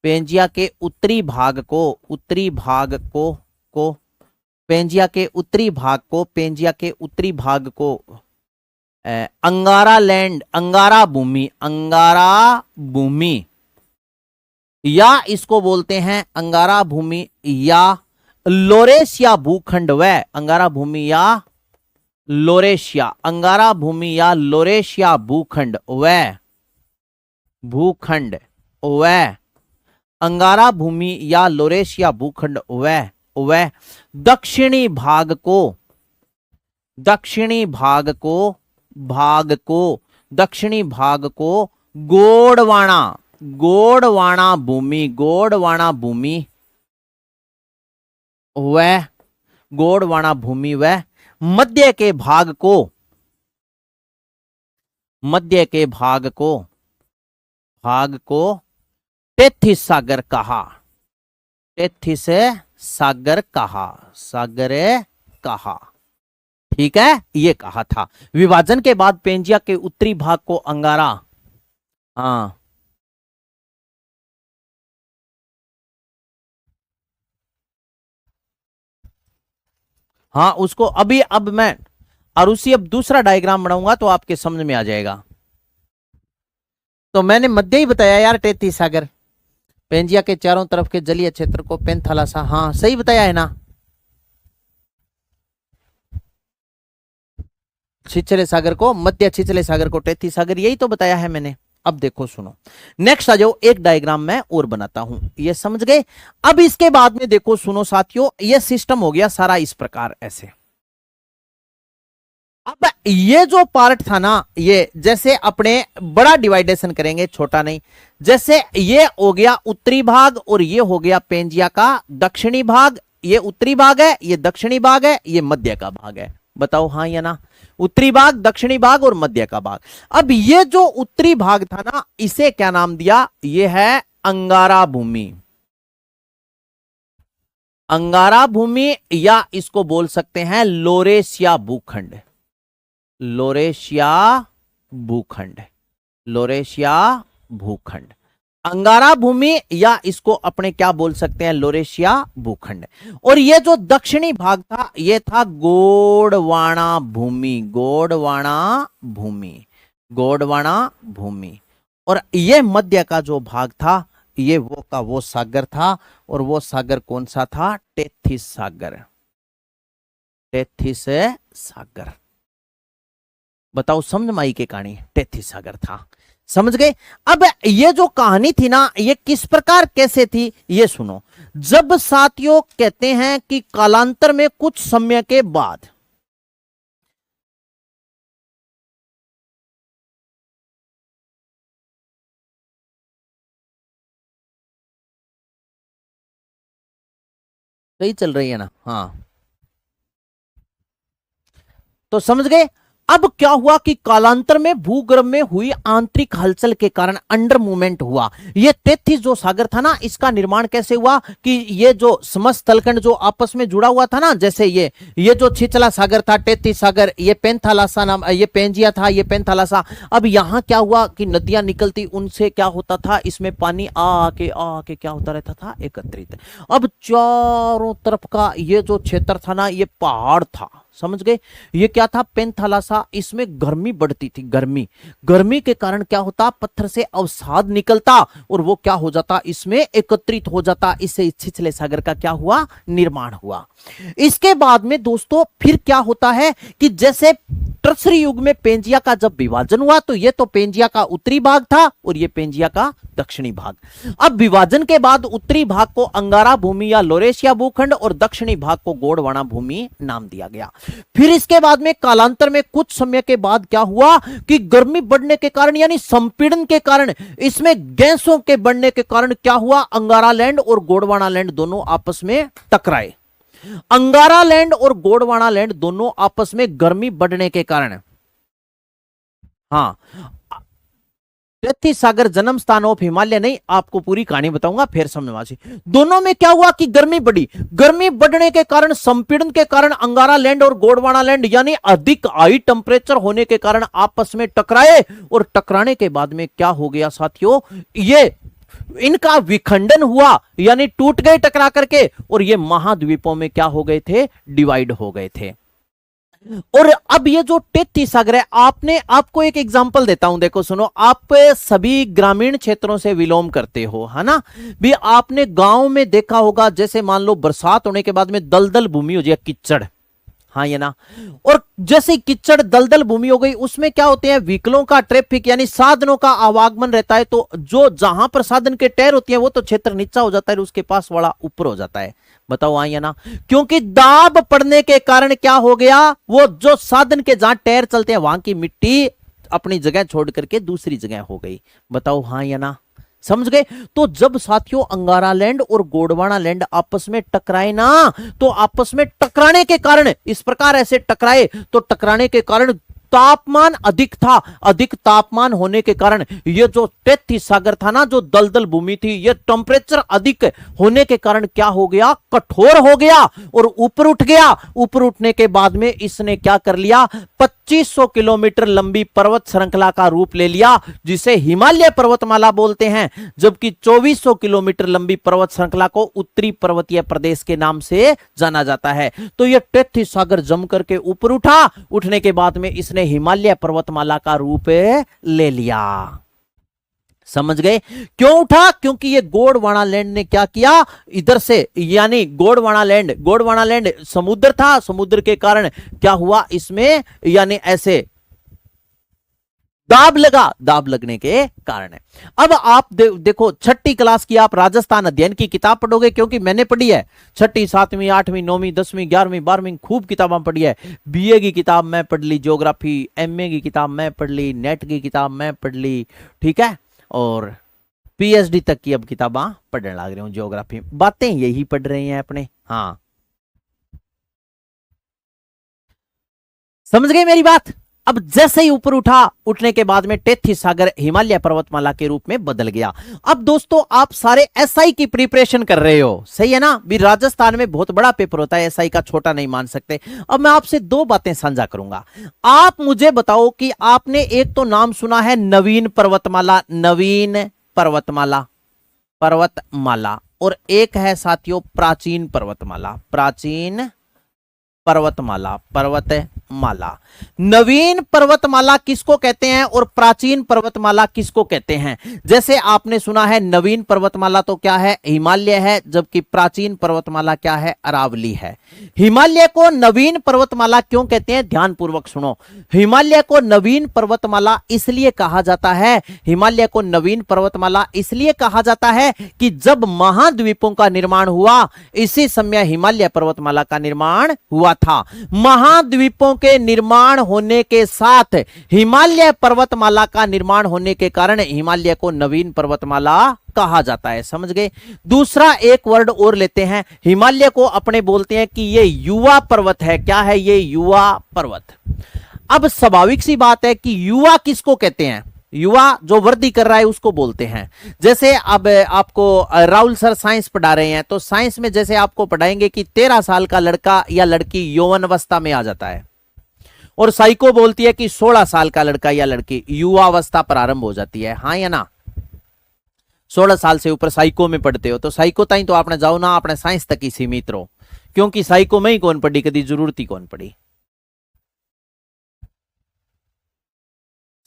पेंजिया के उत्तरी भाग को, उत्तरी भाग को पेंजिया के उत्तरी भाग को, पेंजिया के उत्तरी भाग को अंगारा लैंड, अंगारा भूमि, अंगारा भूमि, या इसको बोलते हैं अंगारा भूमि या लोरेशिया भूखंड, व अंगारा भूमि या लोरेशिया, अंगारा भूमि या लोरेशिया भूखंड, व भूखंड, व अंगारा भूमि या लोरेशिया भूखंड, व दक्षिणी भाग को, दक्षिणी भाग को, दक्षिणी भाग को गोंडवाना, गोंडवाना भूमि, गोंडवाना भूमि, व गोंडवाना भूमि, व मध्य के भाग को, मध्य के भाग को टेथिस सागर कहा, टेथिस सागर कहा, सागर कहा। ठीक है, ये कहा था। विभाजन के बाद पेंजिया के उत्तरी भाग को अंगारा, हाँ हाँ उसको अभी, अब मैं अरुषि अब दूसरा डायग्राम बनाऊंगा तो आपके समझ में आ जाएगा। तो मैंने मध्य ही बताया यार, टेथिस सागर, पेंजिया के चारों तरफ के जलीय क्षेत्र को पेंथालासा, हाँ सही बताया है ना। छिछले सागर को, मध्य छिछले सागर को टेथिस सागर, यही तो बताया है मैंने। अब देखो सुनो, नेक्स्ट आ जाओ, एक डायग्राम मैं और बनाता हूं, ये समझ गए। अब इसके बाद में देखो सुनो साथियों, ये सिस्टम हो गया सारा इस प्रकार ऐसे। अब ये जो पार्ट था ना, ये जैसे अपने बड़ा डिवाइडेशन करेंगे, छोटा नहीं। जैसे ये हो गया उत्तरी भाग और ये हो गया पेंजिया का दक्षिणी भाग, ये उत्तरी भाग है, ये दक्षिणी भाग है, ये मध्य का भाग है। बताओ हाँ या ना, उत्तरी भाग, दक्षिणी भाग और मध्य का भाग। अब ये जो उत्तरी भाग था ना, इसे क्या नाम दिया, ये है अंगारा भूमि, अंगारा भूमि, या इसको बोल सकते हैं लोरेशिया भूखंड, लोरेशिया भूखंड, लोरेशिया भूखंड, अंगारा भूमि, या इसको अपने क्या बोल सकते हैं, लोरेशिया भूखंड। और ये जो दक्षिणी भाग था, ये था गोंडवाना भूमि, गोंडवाना भूमि, गोंडवाना भूमि। और ये मध्य का जो भाग था, ये वो का वो सागर था, और वो सागर कौन सा था, टेथिस सागर, टेथिस सागर। बताओ समझ माई के कहानी, टेथिस सागर था, समझ गए। अब ये जो कहानी थी ना, ये किस प्रकार कैसे थी, ये सुनो। जब साथियों कहते हैं कि कालांतर में कुछ समय के बाद, सही चल रही है ना, हाँ तो समझ गए। अब क्या हुआ कि कालांतर में भूगर्भ में हुई आंतरिक हलचल के कारण अंडर मूवमेंट हुआ। ये टेथिस जो सागर था ना, इसका निर्माण कैसे हुआ कि ये जो समस्त तलखंड जो आपस में जुड़ा हुआ था ना, जैसे ये जो छिछला सागर था, टेथिस सागर, ये पेंथालासा नाम, ये पेंजिया था, ये पेंथालासा। अब यहां क्या हुआ कि नदियां निकलती, उनसे क्या होता था, इसमें पानी आके क्या होता रहता था, एकत्रित। अब चारों तरफ का ये जो क्षेत्र था ना, ये पहाड़ था, समझ गए। ये क्या था, पेंथालासा, इसमें गर्मी बढ़ती थी, गर्मी के कारण क्या होता, पत्थर से अवसाद निकलता और वो क्या हो जाता, इसमें एकत्रित हो जाता। इससे छिछले सागर का क्या हुआ, निर्माण हुआ। इसके बाद में दोस्तों फिर क्या होता है कि जैसे टर्सरी युग में पेंजिया का जब विभाजन हुआ, तो ये तो पेंजिया का उत्तरी भाग था और ये पेंजिया का दक्षिणी भाग। अब विभाजन के बाद उत्तरी भाग को अंगारा भूमि या लोरेशिया भूखंड और दक्षिणी भाग को गोंडवाना भूमि नाम दिया गया। फिर इसके बाद में कालांतर में कुछ समय के बाद क्या हुआ कि गर्मी बढ़ने के कारण, यानी संपीड़न के कारण, इसमें गैसों के बढ़ने के कारण क्या हुआ, अंगारा लैंड और गोंडवाना लैंड दोनों आपस में टकराए। अंगारा लैंड और गोंडवाना लैंड दोनों आपस में गर्मी बढ़ने के कारण, हाँ 33 सागर जन्म स्थान ऑफ हिमालय नहीं, आपको पूरी कहानी बताऊंगा फिर समझ। दोनों में क्या हुआ कि गर्मी बढ़ी, गर्मी बढ़ने के कारण, संपीड़न के कारण अंगारा लैंड और गोंडवाना लैंड यानी अधिक हाई टेम्परेचर होने के कारण आपस में टकराए, और टकराने के बाद में क्या हो गया साथियों, ये इनका विखंडन हुआ, यानी टूट गए टकरा करके, और ये महाद्वीपों में क्या हो गए थे, डिवाइड हो गए थे। और अब ये जो 33 सागर है, आपको एक एग्जांपल देता हूं, देखो सुनो, आप सभी ग्रामीण क्षेत्रों से विलोम करते हो, है ना भी, आपने गांव में देखा होगा, जैसे मान लो बरसात होने के बाद में दलदल भूमि हो जाए, कीचड़, हाँ ये ना, और जैसे कीचड़ दलदल भूमि हो गई, उसमें क्या होते हैं, व्हीकलों का ट्रैफिक यानी साधनों का आवागमन रहता है, तो जो जहां पर साधन के टायर होती है वो तो क्षेत्र नीचा हो जाता है, उसके पास वाला ऊपर हो जाता है। बताओ हाँ या ना, क्योंकि दाब पड़ने के कारण क्या हो गया, वो जो साधन के जहां टायर चलते हैं वहां की मिट्टी अपनी जगह छोड़ करके दूसरी जगह हो गई। बताओ हाँ या ना, समझ गए। तो जब साथियों अंगारा लैंड और गोंडवाना लैंड आपस में टकराए ना, तो आपस में टकराने के कारण, इस प्रकार ऐसे टकराए, तो टकराने के कारण तापमान अधिक था, अधिक तापमान होने के कारण ये जो 33 सागर था ना, जो दलदल भूमि थी, ये टेम्परेचर अधिक होने के कारण क्या हो गया, कठोर हो गया और ऊपर उठ गया। ऊपर उठने के बाद में इसने क्या कर लिया, 2500 किलोमीटर लंबी पर्वत श्रृंखला का रूप ले लिया, जिसे हिमालय पर्वतमाला बोलते हैं, जबकि 2400 किलोमीटर लंबी पर्वत श्रृंखला को उत्तरी पर्वतीय प्रदेश के नाम से जाना जाता है। तो यह 33 सागर जम करके ऊपर उठा, उठने के बाद में इसने हिमालय पर्वतमाला का रूप ले लिया। समझ गए क्यों उठा, क्योंकि ये गोंडवाना लैंड ने क्या किया, इधर से यानी गोंडवाना लैंड समुद्र था, समुद्र के कारण क्या हुआ इसमें, यानी ऐसे दाब लगा, दाब लगने के कारण है। अब आप देखो, छठी क्लास की आप राजस्थान अध्ययन की किताब पढ़ोगे, क्योंकि मैंने पढ़ी है, छठी, 7वीं, 8वीं, 9वीं, 10वीं, 11वीं, 12वीं खूब किताबें पढ़ी है। बीए की किताब मैं पढ़ ली, ज्योग्राफी, एमए की किताब मैं पढ़ ली, नेट की किताब मैं पढ़ ली, ठीक है, और पीएचडी तक की अब किताबें पढ़ने लग रही हूं ज्योग्राफी। बातें यही पढ़ रहे हैं अपने, हाँ समझ गए मेरी बात। अब जैसे ही ऊपर उठा, उठने के बाद में 33 सागर हिमालय पर्वतमाला के रूप में बदल गया। अब दोस्तों आप सारे एसआई की प्रिपरेशन कर रहे हो, सही है ना भी, राजस्थान में बहुत बड़ा पेपर होता है, एसआई का छोटा नहीं मान सकते। अब मैं आपसे दो बातें साझा करूंगा, आप मुझे बताओ कि आपने एक तो नाम सुना है नवीन पर्वतमाला, नवीन पर्वतमाला, पर्वतमाला, और एक है साथियों प्राचीन पर्वतमाला, प्राचीन पर्वतमाला, पर्वतमाला। नवीन पर्वतमाला किसको कहते हैं और प्राचीन पर्वतमाला किसको कहते हैं? जैसे आपने सुना है नवीन पर्वतमाला तो क्या है, हिमालय है, जबकि प्राचीन पर्वतमाला क्या है, अरावली है। हिमालय को नवीन पर्वतमाला क्यों कहते हैं, ध्यानपूर्वक सुनो। हिमालय को नवीन पर्वतमाला इसलिए कहा जाता है, हिमालय को नवीन पर्वतमाला इसलिए कहा जाता है कि जब महाद्वीपों का निर्माण हुआ, इसी समय हिमालय पर्वतमाला का निर्माण हुआ था। महाद्वीपों के निर्माण होने के साथ हिमालय पर्वतमाला का निर्माण होने के कारण हिमालय को नवीन पर्वतमाला कहा जाता है। समझ गए। दूसरा एक वर्ड और लेते हैं, हिमालय को अपने बोलते हैं कि ये युवा पर्वत है। क्या है ये? युवा पर्वत। अब स्वाभाविक सी बात है कि युवा किसको कहते हैं? युवा जो वर्दी कर रहा है उसको बोलते हैं। जैसे अब आपको राहुल सर साइंस पढ़ा रहे हैं, तो साइंस में जैसे आपको पढ़ाएंगे कि 13 साल का लड़का या लड़की यौवन अवस्था में आ जाता है, और साइको बोलती है कि 16 साल का लड़का या लड़की युवा अवस्था प्रारंभ हो जाती है। हाँ या ना? 16 साल से ऊपर साइको में पढ़ते हो तो साइको ताई तो आपने जाओ ना, आपने साइंस तक ही सीमित रहो, क्योंकि साइको में ही कौन पढ़ी, कभी जरूरत ही कौन पड़ी।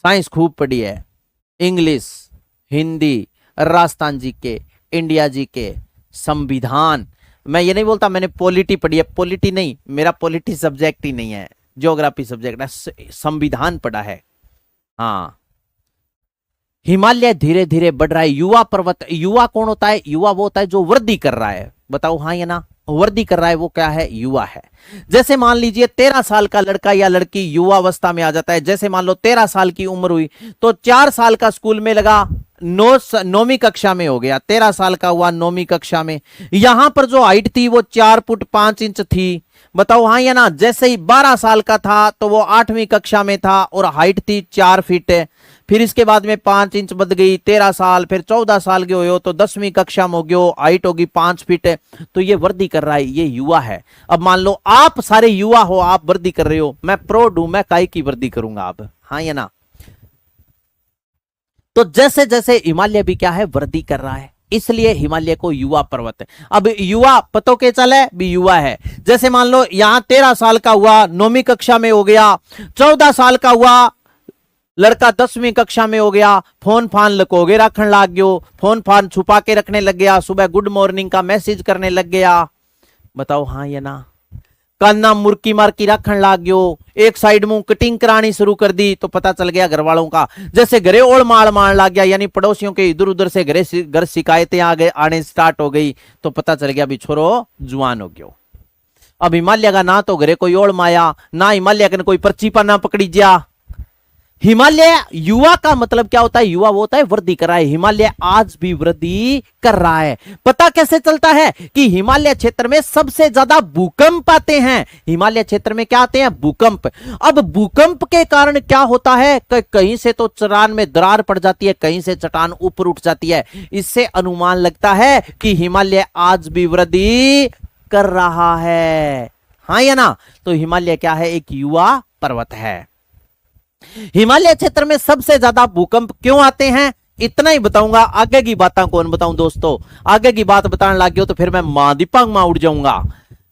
साइंस खूब पढ़ी है, इंग्लिश, हिंदी, राजस्थान जी के, इंडिया जी के, संविधान। मैं ये नहीं बोलता मैंने पॉलिटी पढ़ी है, पॉलिटी नहीं, मेरा पॉलिटी सब्जेक्ट ही नहीं है, ज्योग्राफी सब्जेक्ट है, संविधान पढ़ा है। हाँ, हिमालय धीरे धीरे बढ़ रहा है। युवा पर्वत, युवा कौन होता है? युवा वो होता है जो वृद्धि कर रहा है। बताओ हाँ या ना? वृद्धि कर रहा है वो क्या है? युवा है। जैसे मान लीजिए 13 साल का लड़का या लड़की युवा अवस्था में आ जाता है। जैसे मान लो 13 साल की उम्र हुई तो 4 साल का स्कूल में लगा, 9वीं कक्षा में हो गया, 13 साल का हुआ 9वीं कक्षा में। यहां पर जो हाइट थी वो 4 फुट 5 इंच थी। बताओ हाँ या ना? जैसे ही 12 साल का था तो वो 8वीं कक्षा में था और हाइट थी 4 फीट। फिर इसके बाद में 5 इंच बद गई, 13 साल, फिर 14 साल के हो तो 10वीं कक्षा में हो गयो, हाइट होगी 5 फीट, तो ये वर्दी कर रहा है, ये युवा है। अब मान लो आप सारे युवा हो, आप वर्दी कर रहे हो, मैं प्रौढ़ हूं, मैं काई की वर्दी करूंगा अब, हाँ या ना। तो जैसे जैसे हिमालय भी क्या है, वृद्धि कर रहा है, इसलिए हिमालय को युवा पर्वत है। अब युवा पतो के चले भी युवा है, जैसे मान लो यहां 13 साल का हुआ, 9वीं कक्षा में हो गया, 14 साल का हुआ लड़का 10वीं कक्षा में हो गया, फोन फान लको के रखने लग गयो, फोन फान छुपा के रखने लग गया, सुबह गुड मॉर्निंग का मैसेज करने लग गया, बताओ हाँ या ना। काना मुर्की मारकी रखन लाग गयो, एक साइड मुंह कटिंग करानी शुरू कर दी, तो पता चल गया घर वालों का, जैसे घरे ओड़ मार मार लाग गया, यानी पड़ोसियों के इधर उधर से घर शिकायतें आने स्टार्ट हो गई, तो पता चल गया भी छोरो जुआन हो गयो। अब हिमालय का ना तो घरे कोई ओड़ माया, ना हिमालय का कोई पर्ची पर ना पकड़ी जा। हिमालय युवा का मतलब क्या होता है, युवा वो होता है वृद्धि कर रहा है, हिमालय आज भी वृद्धि कर रहा है। पता कैसे चलता है कि हिमालय क्षेत्र में सबसे ज्यादा भूकंप आते हैं, हिमालय क्षेत्र में क्या आते हैं, भूकंप। अब भूकंप के कारण क्या होता है, कहीं से तो चट्टान में दरार पड़ जाती है, कहीं से चट्टान ऊपर उठ जाती है, इससे अनुमान लगता है कि हिमालय आज भी वृद्धि कर रहा है, हाँ या ना। तो हिमालय क्या है, एक युवा पर्वत है। हिमालय क्षेत्र में सबसे ज्यादा भूकंप क्यों आते हैं, इतना ही बताऊंगा, आगे की बातें कौन बताऊं दोस्तों, आगे की बात बताने लग गया तो फिर मैं मां दीपांग मां उड़ जाऊंगा,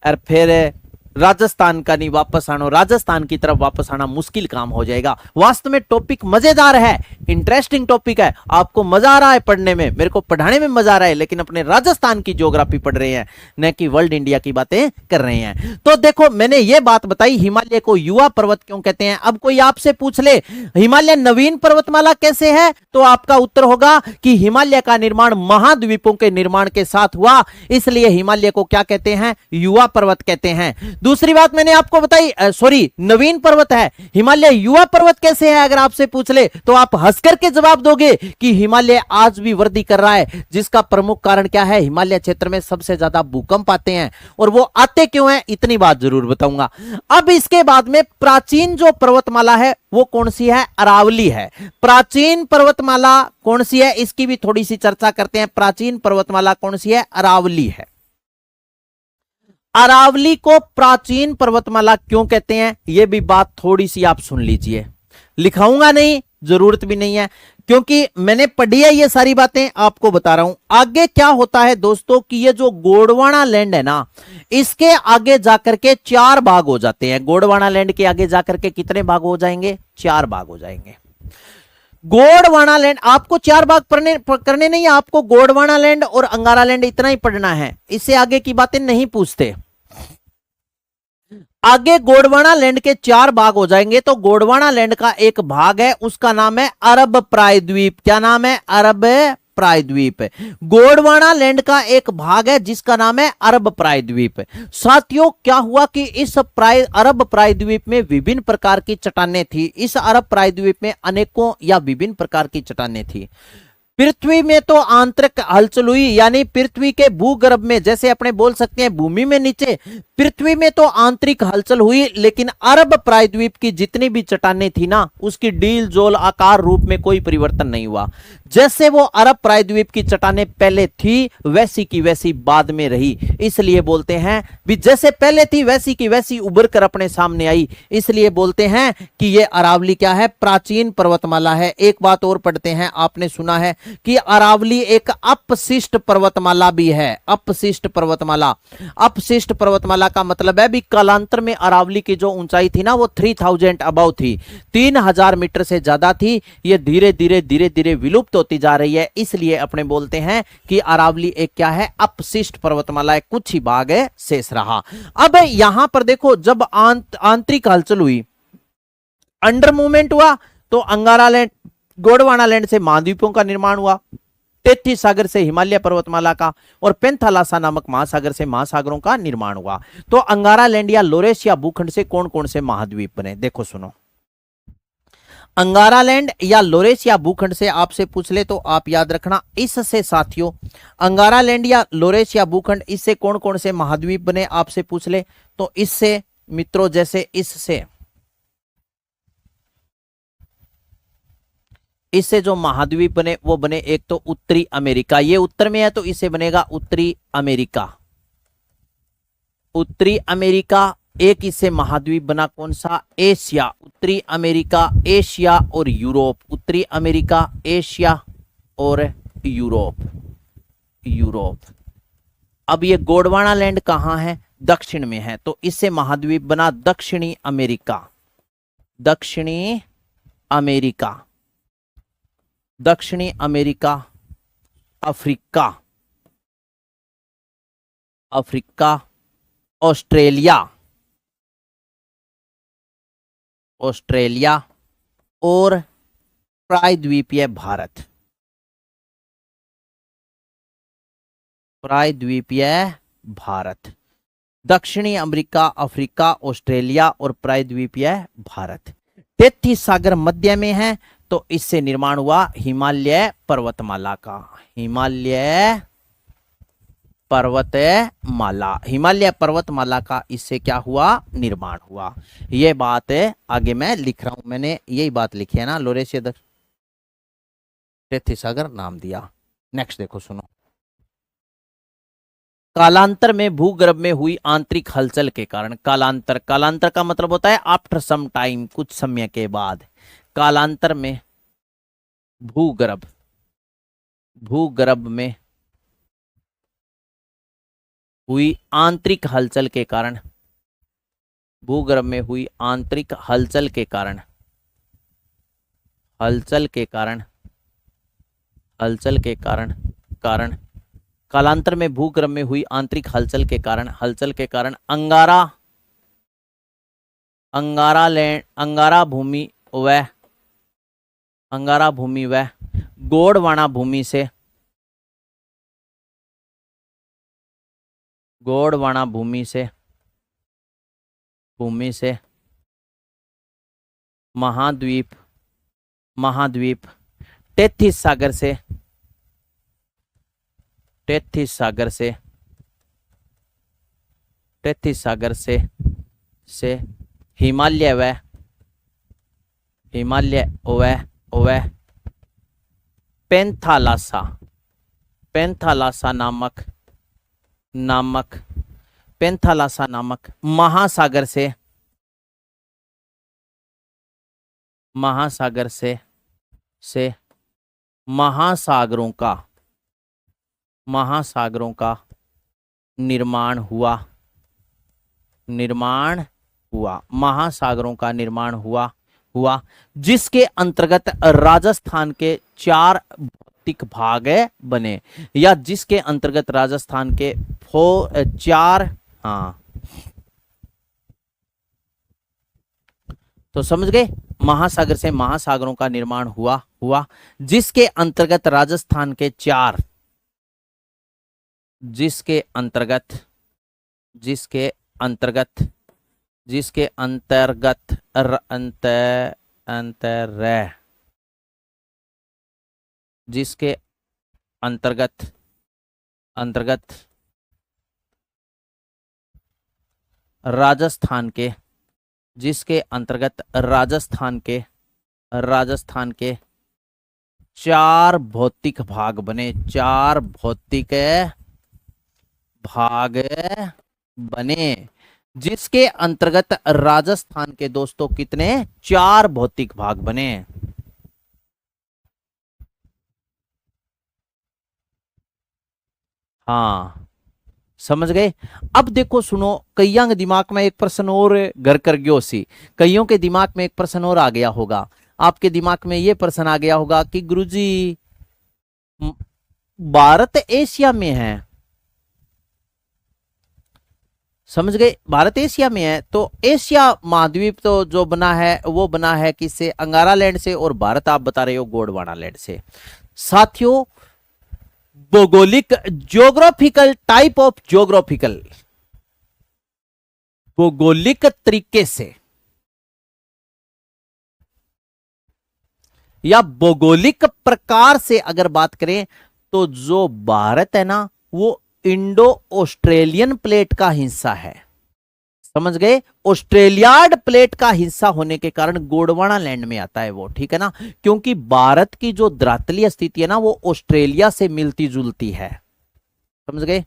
और फिर राजस्थान का नहीं वापस आना, राजस्थान की तरफ वापस आना मुश्किल काम हो जाएगा। वास्तव में टॉपिक मजेदार है, इंटरेस्टिंग टॉपिक है, आपको मजा आ रहा है पढ़ने में, मेरे को पढ़ाने में मजा आ रहा है, लेकिन अपने राजस्थान की ज्योग्राफी पढ़ रहे हैं, न कि वर्ल्ड इंडिया की बातें कर रहे हैं। तो देखो मैंने ये बात बताई, हिमालय को युवा पर्वत क्यों कहते हैं। अब कोई आपसे पूछ ले हिमालय नवीन पर्वतमाला कैसे है, तो आपका उत्तर होगा कि हिमालय का निर्माण महाद्वीपों के निर्माण के साथ हुआ, इसलिए हिमालय को क्या कहते हैं, युवा पर्वत कहते हैं। दूसरी बात मैंने आपको बताई, सॉरी नवीन पर्वत है, हिमालय युवा पर्वत कैसे है, अगर आपसे पूछ ले तो आप हंस करके जवाब दोगे कि हिमालय आज भी वृद्धि कर रहा है, जिसका प्रमुख कारण क्या है, हिमालय क्षेत्र में सबसे ज्यादा भूकंप आते हैं, और वो आते क्यों हैं, इतनी बात जरूर बताऊंगा। अब इसके बाद में प्राचीन जो पर्वतमाला है वो कौन सी है, अरावली है। प्राचीन पर्वतमाला कौन सी है, इसकी भी थोड़ी सी चर्चा करते हैं। प्राचीन पर्वतमाला कौन सी है, अरावली है। अरावली को प्राचीन पर्वतमाला क्यों कहते हैं, यह भी बात थोड़ी सी आप सुन लीजिए, लिखाऊंगा नहीं, जरूरत भी नहीं है, क्योंकि मैंने पढ़ी है ये सारी बातें, आपको बता रहा हूं। आगे क्या होता है दोस्तों कि ये जो गोंडवाना लैंड है ना, इसके आगे जाकर के 4 भाग हो जाते हैं। गोंडवाना लैंड के आगे जाकर के कितने भाग हो जाएंगे, 4 भाग हो जाएंगे। गोंडवाना लैंड आपको 4 भाग करने नहीं है, आपको गोंडवाना लैंड और अंगारा लैंड इतना ही पढ़ना है, इससे आगे की बातें नहीं पूछते। आगे गोंडवाना लैंड के 4 भाग हो जाएंगे, तो गोंडवाना लैंड का एक भाग है, उसका नाम है अरब प्रायद्वीप। क्या नाम है, अरब प्रायद्वीप। गोंडवाना लैंड का एक भाग है जिसका नाम है अरब प्रायद्वीप। साथियों क्या हुआ कि इस अरब प्रायद्वीप में विभिन्न प्रकार की चट्टानें थी, इस अरब प्रायद्वीप में अनेकों या विभिन्न प्रकार की चट्टानें थी। पृथ्वी में तो आंतरिक हलचल हुई, यानी पृथ्वी के भूगर्भ में, जैसे अपने बोल सकते हैं भूमि में नीचे, पृथ्वी में तो आंतरिक हलचल हुई, लेकिन अरब प्रायद्वीप की जितनी भी चट्टानें थी ना, उसकी डील जोल आकार रूप में कोई परिवर्तन नहीं हुआ। जैसे वो अरब प्रायद्वीप की चट्टानें पहले थी वैसी की वैसी बाद में रही, इसलिए बोलते हैं भी जैसे पहले थी वैसी की वैसी उभर कर अपने सामने आई, इसलिए बोलते हैं कि ये अरावली क्या है, प्राचीन पर्वतमाला है। एक बात और पढ़ते हैं, आपने सुना है कि अरावली एक अपशिष्ट पर्वतमाला भी है। अपशिष्ट पर्वतमाला, अपशिष्ट पर्वतमाला का मतलब है भी कालांतर में अरावली की जो ऊंचाई थी ना वो 3000 अबव थी, 3000 मीटर से ज्यादा थी। ये धीरे धीरे विलुप्त होती जा रही है, इसलिए अपने बोलते हैं कि अरावली एक क्या है, अपशिष्ट पर्वतमाला है, कुछ ही भाग है शेष रहा। अब यहां पर देखो, जब आंतरिक हलचल हुई, अंडर मूवमेंट हुआ, तो अंगारा लैंड, गोंडवाना लैंड से महाद्वीपों का निर्माण हुआ, तेथी सागर से हिमालय पर्वतमाला का, और पेंथालासा नामक महासागर से महासागरों का निर्माण हुआ। तो अंगारा लैंड या लोरेशिया भूखंड से कौन कौन से महाद्वीप बने, देखो सुनो। अंगारा लैंड या लोरेशिया भूखंड से आपसे पूछ ले तो आप याद रखना, इससे साथियों अंगारा लैंड या लोरेशिया भूखंड, इससे कौन कौन से महाद्वीप बने आपसे पूछ ले तो इससे मित्रों, जैसे इससे जो महाद्वीप बने वो बने, एक तो उत्तरी अमेरिका, ये उत्तर में है तो इसे बनेगा उत्तरी अमेरिका, उत्तरी अमेरिका। एक इससे महाद्वीप बना कौन सा, एशिया, उत्तरी अमेरिका, एशिया और यूरोप, उत्तरी अमेरिका, एशिया और यूरोप, यूरोप। अब ये गोंडवाना लैंड कहां है, दक्षिण में है, तो इससे महाद्वीप बना दक्षिणी अमेरिका, दक्षिणी अमेरिका, दक्षिणी America, Africa, Africa, Australia, Australia और प्रायद्वीपीय भारत, प्रायद्वीपीय भारत, दक्षिणी अमेरिका, अफ्रीका, ऑस्ट्रेलिया और प्रायद्वीपीय भारत। 33 सागर मध्य में है तो इससे निर्माण हुआ हिमालय पर्वतमाला का, हिमालय पर्वतमाला, हिमालय पर्वतमाला का इससे क्या हुआ, निर्माण हुआ। ये बात आगे मैं लिख रहा हूं, मैंने यही बात लिखी है ना, लोरेशिया 33 सागर नाम दिया। नेक्स्ट देखो सुनो, कालांतर में भूगर्भ में हुई आंतरिक हलचल के कारण, कालांतर, कालांतर का मतलब होता है आफ्टर सम टाइम, कुछ समय के बाद। कालांतर में भूगर्भ, भूगर्भ में हुई आंतरिक हलचल के कारण, भूगर्भ में हुई आंतरिक हलचल के कारण, हलचल के कारण, हलचल के कारण, कालांतर में भूगर्भ में हुई आंतरिक हलचल के कारण, हलचल के कारण अंगारा, अंगारा लैंड, अंगारा भूमि व, अंगारा भूमि व गोंडवाना भूमि से, गोंडवाना भूमि से, भूमि से महाद्वीप, महाद्वीप 33 सागर से, 33 सागर से, 33 सागर से हिमालय व, हिमालय व पेंथालासा, पेंथालासा नामक, नामक, पेंथालासा नामक महासागर से, महासागर से महासागरों का, महासागरों का निर्माण हुआ, निर्माण हुआ, महासागरों का निर्माण हुआ, हुआ जिसके अंतर्गत राजस्थान के 4 भौतिक भाग बने, या जिसके अंतर्गत राजस्थान के 4, हाँ तो समझ गए, महासागर से महासागरों का निर्माण हुआ, हुआ जिसके अंतर्गत राजस्थान के 4, जिसके अंतर्गत, जिसके अंतर्गत, जिसके अंतर्गत जिसके अंतर्गत, अंतर्गत राजस्थान के, जिसके अंतर्गत राजस्थान के, राजस्थान के 4 भौतिक भाग बने, 4 भौतिक भाग बने, जिसके अंतर्गत राजस्थान के दोस्तों कितने, 4 भौतिक भाग बने। हाँ समझ गए। अब देखो सुनो, कईयों के दिमाग में एक प्रश्न और घर कर गयो सी, कईयों के दिमाग में एक प्रश्न और आ गया होगा, आपके दिमाग में ये प्रश्न आ गया होगा कि गुरुजी भारत एशिया में है, समझ गए, भारत एशिया में है तो एशिया महाद्वीप तो जो बना है वो बना है किससे, अंगारा लैंड से, और भारत आप बता रहे हो गोंडवाना लैंड से। साथियों भौगोलिक, ज्योग्राफिकल टाइप ऑफ ज्योग्राफिकल, भौगोलिक तरीके से या भौगोलिक प्रकार से अगर बात करें तो जो भारत है ना वो इंडो ऑस्ट्रेलियन प्लेट का हिस्सा है, समझ गए। ऑस्ट्रेलियाड प्लेट का हिस्सा होने के कारण गोंडवाना लैंड में आता है वो, ठीक है ना, क्योंकि भारत की जो धरातलीय स्थिति है ना वो ऑस्ट्रेलिया से मिलती जुलती है। समझ गए,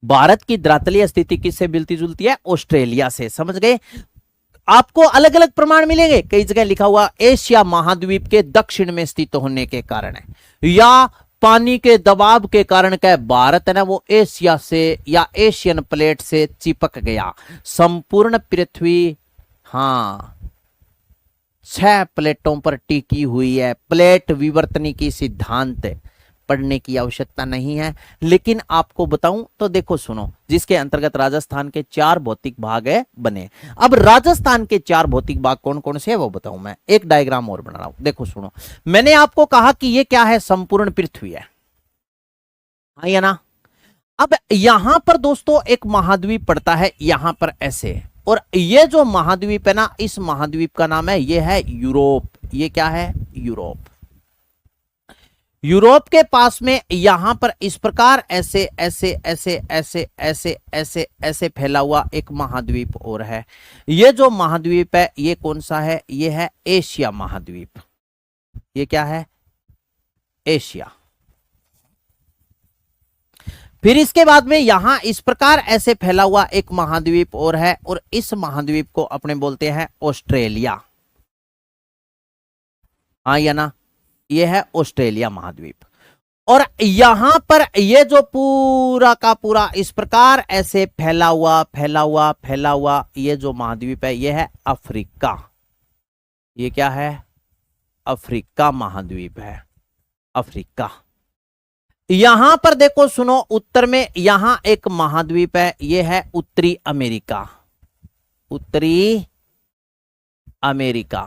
भारत की धरातलीय स्थिति किससे मिलती जुलती है? ऑस्ट्रेलिया से। समझ गए। आपको अलग अलग प्रमाण मिलेंगे, कई जगह लिखा हुआ एशिया महाद्वीप के दक्षिण में स्थित होने के कारण है, या पानी के दबाव के कारण क्या भारत है ना वो एशिया से या एशियन प्लेट से चिपक गया। संपूर्ण पृथ्वी हाँ 6 प्लेटों पर टिकी हुई है। प्लेट विवर्तनी की सिद्धांत पढ़ने की आवश्यकता नहीं है, लेकिन आपको बताऊं तो देखो सुनो, जिसके अंतर्गत राजस्थान के 4 भौतिक भाग है बने। अब राजस्थान के 4 भौतिक भाग कौन कौन से है वो बताऊं मैं, एक डायग्राम और बना रहा हूं, देखो सुनो। मैंने आपको कहा कि ये क्या है? संपूर्ण पृथ्वी है, हाँ या ना। अब यहां पर दोस्तों एक महाद्वीप पड़ता है यहां पर ऐसे, और ये जो महाद्वीप है ना, इस महाद्वीप का नाम है, ये है यूरोप। ये क्या है? यूरोप। यूरोप के पास में यहां पर इस प्रकार ऐसे ऐसे ऐसे ऐसे ऐसे ऐसे ऐसे फैला हुआ एक महाद्वीप और है। ये जो महाद्वीप है ये कौन सा है? ये है एशिया महाद्वीप। ये क्या है? एशिया। फिर इसके बाद में यहां इस प्रकार ऐसे फैला हुआ एक महाद्वीप और है, और इस महाद्वीप को अपने बोलते हैं ऑस्ट्रेलिया, हाँ या ना। ये है ऑस्ट्रेलिया महाद्वीप। और यहां पर ये जो पूरा का पूरा इस प्रकार ऐसे फैला हुआ ये जो महाद्वीप है ये है अफ्रीका। ये क्या है? अफ्रीका महाद्वीप है, अफ्रीका। यहां पर देखो सुनो, उत्तर में यहां एक महाद्वीप है, ये है उत्तरी अमेरिका, उत्तरी अमेरिका।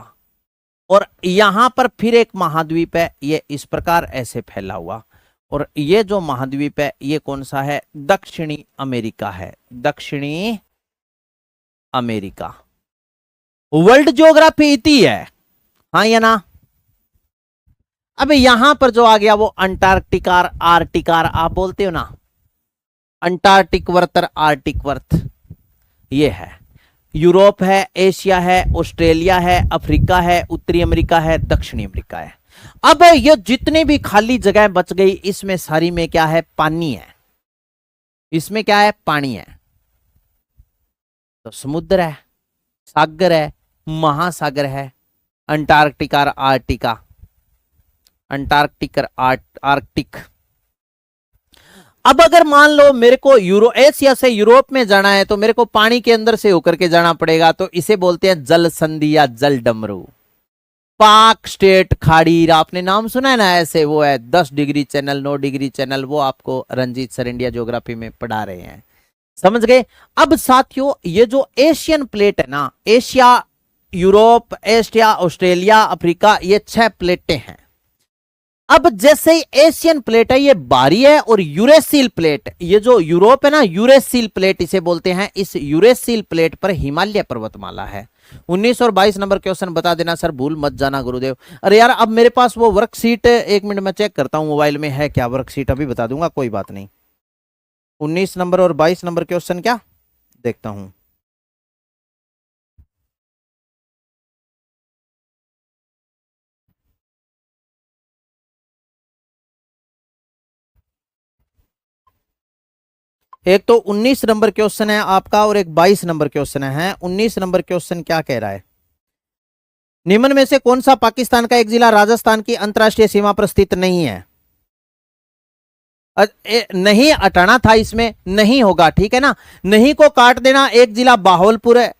और यहां पर फिर एक महाद्वीप है, ये इस प्रकार ऐसे फैला हुआ, और ये जो महाद्वीप है ये कौन सा है? दक्षिणी अमेरिका है, दक्षिणी अमेरिका। वर्ल्ड ज्योग्राफी इति है, हाँ या ना। अब यहां पर जो आ गया वो अंटार्कटिकार आर्टिकार आप बोलते हो ना, अंटार्कटिक वर्त आर्टिक वर्त, ये है। यूरोप है, एशिया है, ऑस्ट्रेलिया है, अफ्रीका है, उत्तरी अमेरिका है, दक्षिणी अमेरिका है। अब ये जितने भी खाली जगह बच गई इसमें सारी में क्या है? पानी है। इसमें क्या है? पानी है। तो समुद्र है, सागर है, महासागर है, अंटार्कटिका आर्टिका, अंटार्कटिक आर्कटिक। अब अगर मान लो मेरे को एशिया से यूरोप में जाना है तो मेरे को पानी के अंदर से होकर के जाना पड़ेगा, तो इसे बोलते हैं जल संधि या जल डमरू। पाक स्टेट खाड़ी, आपने नाम सुना है ना ऐसे, वो है 10 डिग्री चैनल, 9 डिग्री चैनल, वो आपको रंजीत सर इंडिया ज्योग्राफी में पढ़ा रहे हैं। समझ गए। अब साथियों ये जो एशियन प्लेट है ना, Asia, Europe, Asia, Australia, Africa, ये 6 प्लेटें हैं। अब जैसे ही एशियन प्लेट है ये बारी है, और यूरेसील प्लेट, ये जो यूरोप है ना, यूरेसील प्लेट इसे बोलते हैं। इस यूरेसील प्लेट पर हिमालय पर्वतमाला है। 19 और 22 नंबर क्वेश्चन बता देना सर, भूल मत जाना गुरुदेव। अरे यार अब मेरे पास वो वर्कशीट, एक मिनट में चेक करता हूं मोबाइल में है क्या वर्कशीट, अभी बता दूंगा, कोई बात नहीं। 19 नंबर और 22 नंबर क्वेश्चन क्या, देखता हूं। एक तो 19 नंबर क्वेश्चन है आपका और एक 22 नंबर क्वेश्चन है। 19 नंबर क्वेश्चन क्या कह रहा है? निम्न में से कौन सा पाकिस्तान का एक जिला राजस्थान की अंतरराष्ट्रीय सीमा पर स्थित नहीं है? नहीं हटाना था इसमें, नहीं होगा, ठीक है ना। नहीं को काट देना। एक जिला बाहवलपुर है,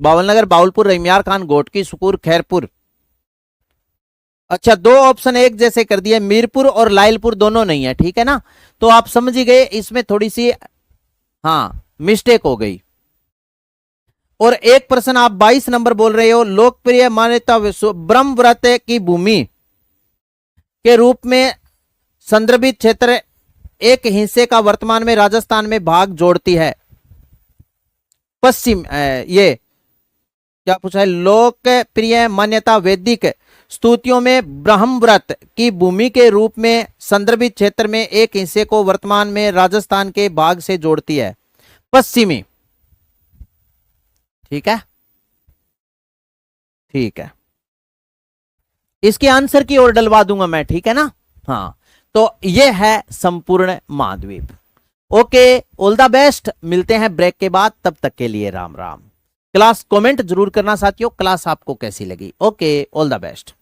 बावलनगर, बाउलपुर, रहीमयार खान, घोटकी, सुकूर, खैरपुर। अच्छा, 2 ऑप्शन एक जैसे कर दिए, मीरपुर और लाइलपुर दोनों नहीं है, ठीक है ना। तो आप समझ ही गए इसमें थोड़ी सी हाँ मिस्टेक हो गई। और एक प्रश्न आप 22 नंबर बोल रहे हो, लोकप्रिय मान्यता ब्रह्म व्रत की भूमि के रूप में संदर्भित क्षेत्र एक हिस्से का वर्तमान में राजस्थान में भाग जोड़ती है। पश्चिम, ये क्या पूछा है? लोकप्रिय मान्यता वैदिक स्तुतियों में ब्रह्मव्रत की भूमि के रूप में संदर्भित क्षेत्र में एक हिस्से को वर्तमान में राजस्थान के भाग से जोड़ती है। पश्चिमी। ठीक है, ठीक है, इसके आंसर की ओर डलवा दूंगा मैं, ठीक है ना। हाँ, तो ये है संपूर्ण महाद्वीप। ओके, ऑल द बेस्ट, मिलते हैं ब्रेक के बाद, तब तक के लिए राम राम। क्लास कमेंट जरूर करना साथियों, क्लास आपको कैसी लगी। Okay, all the best.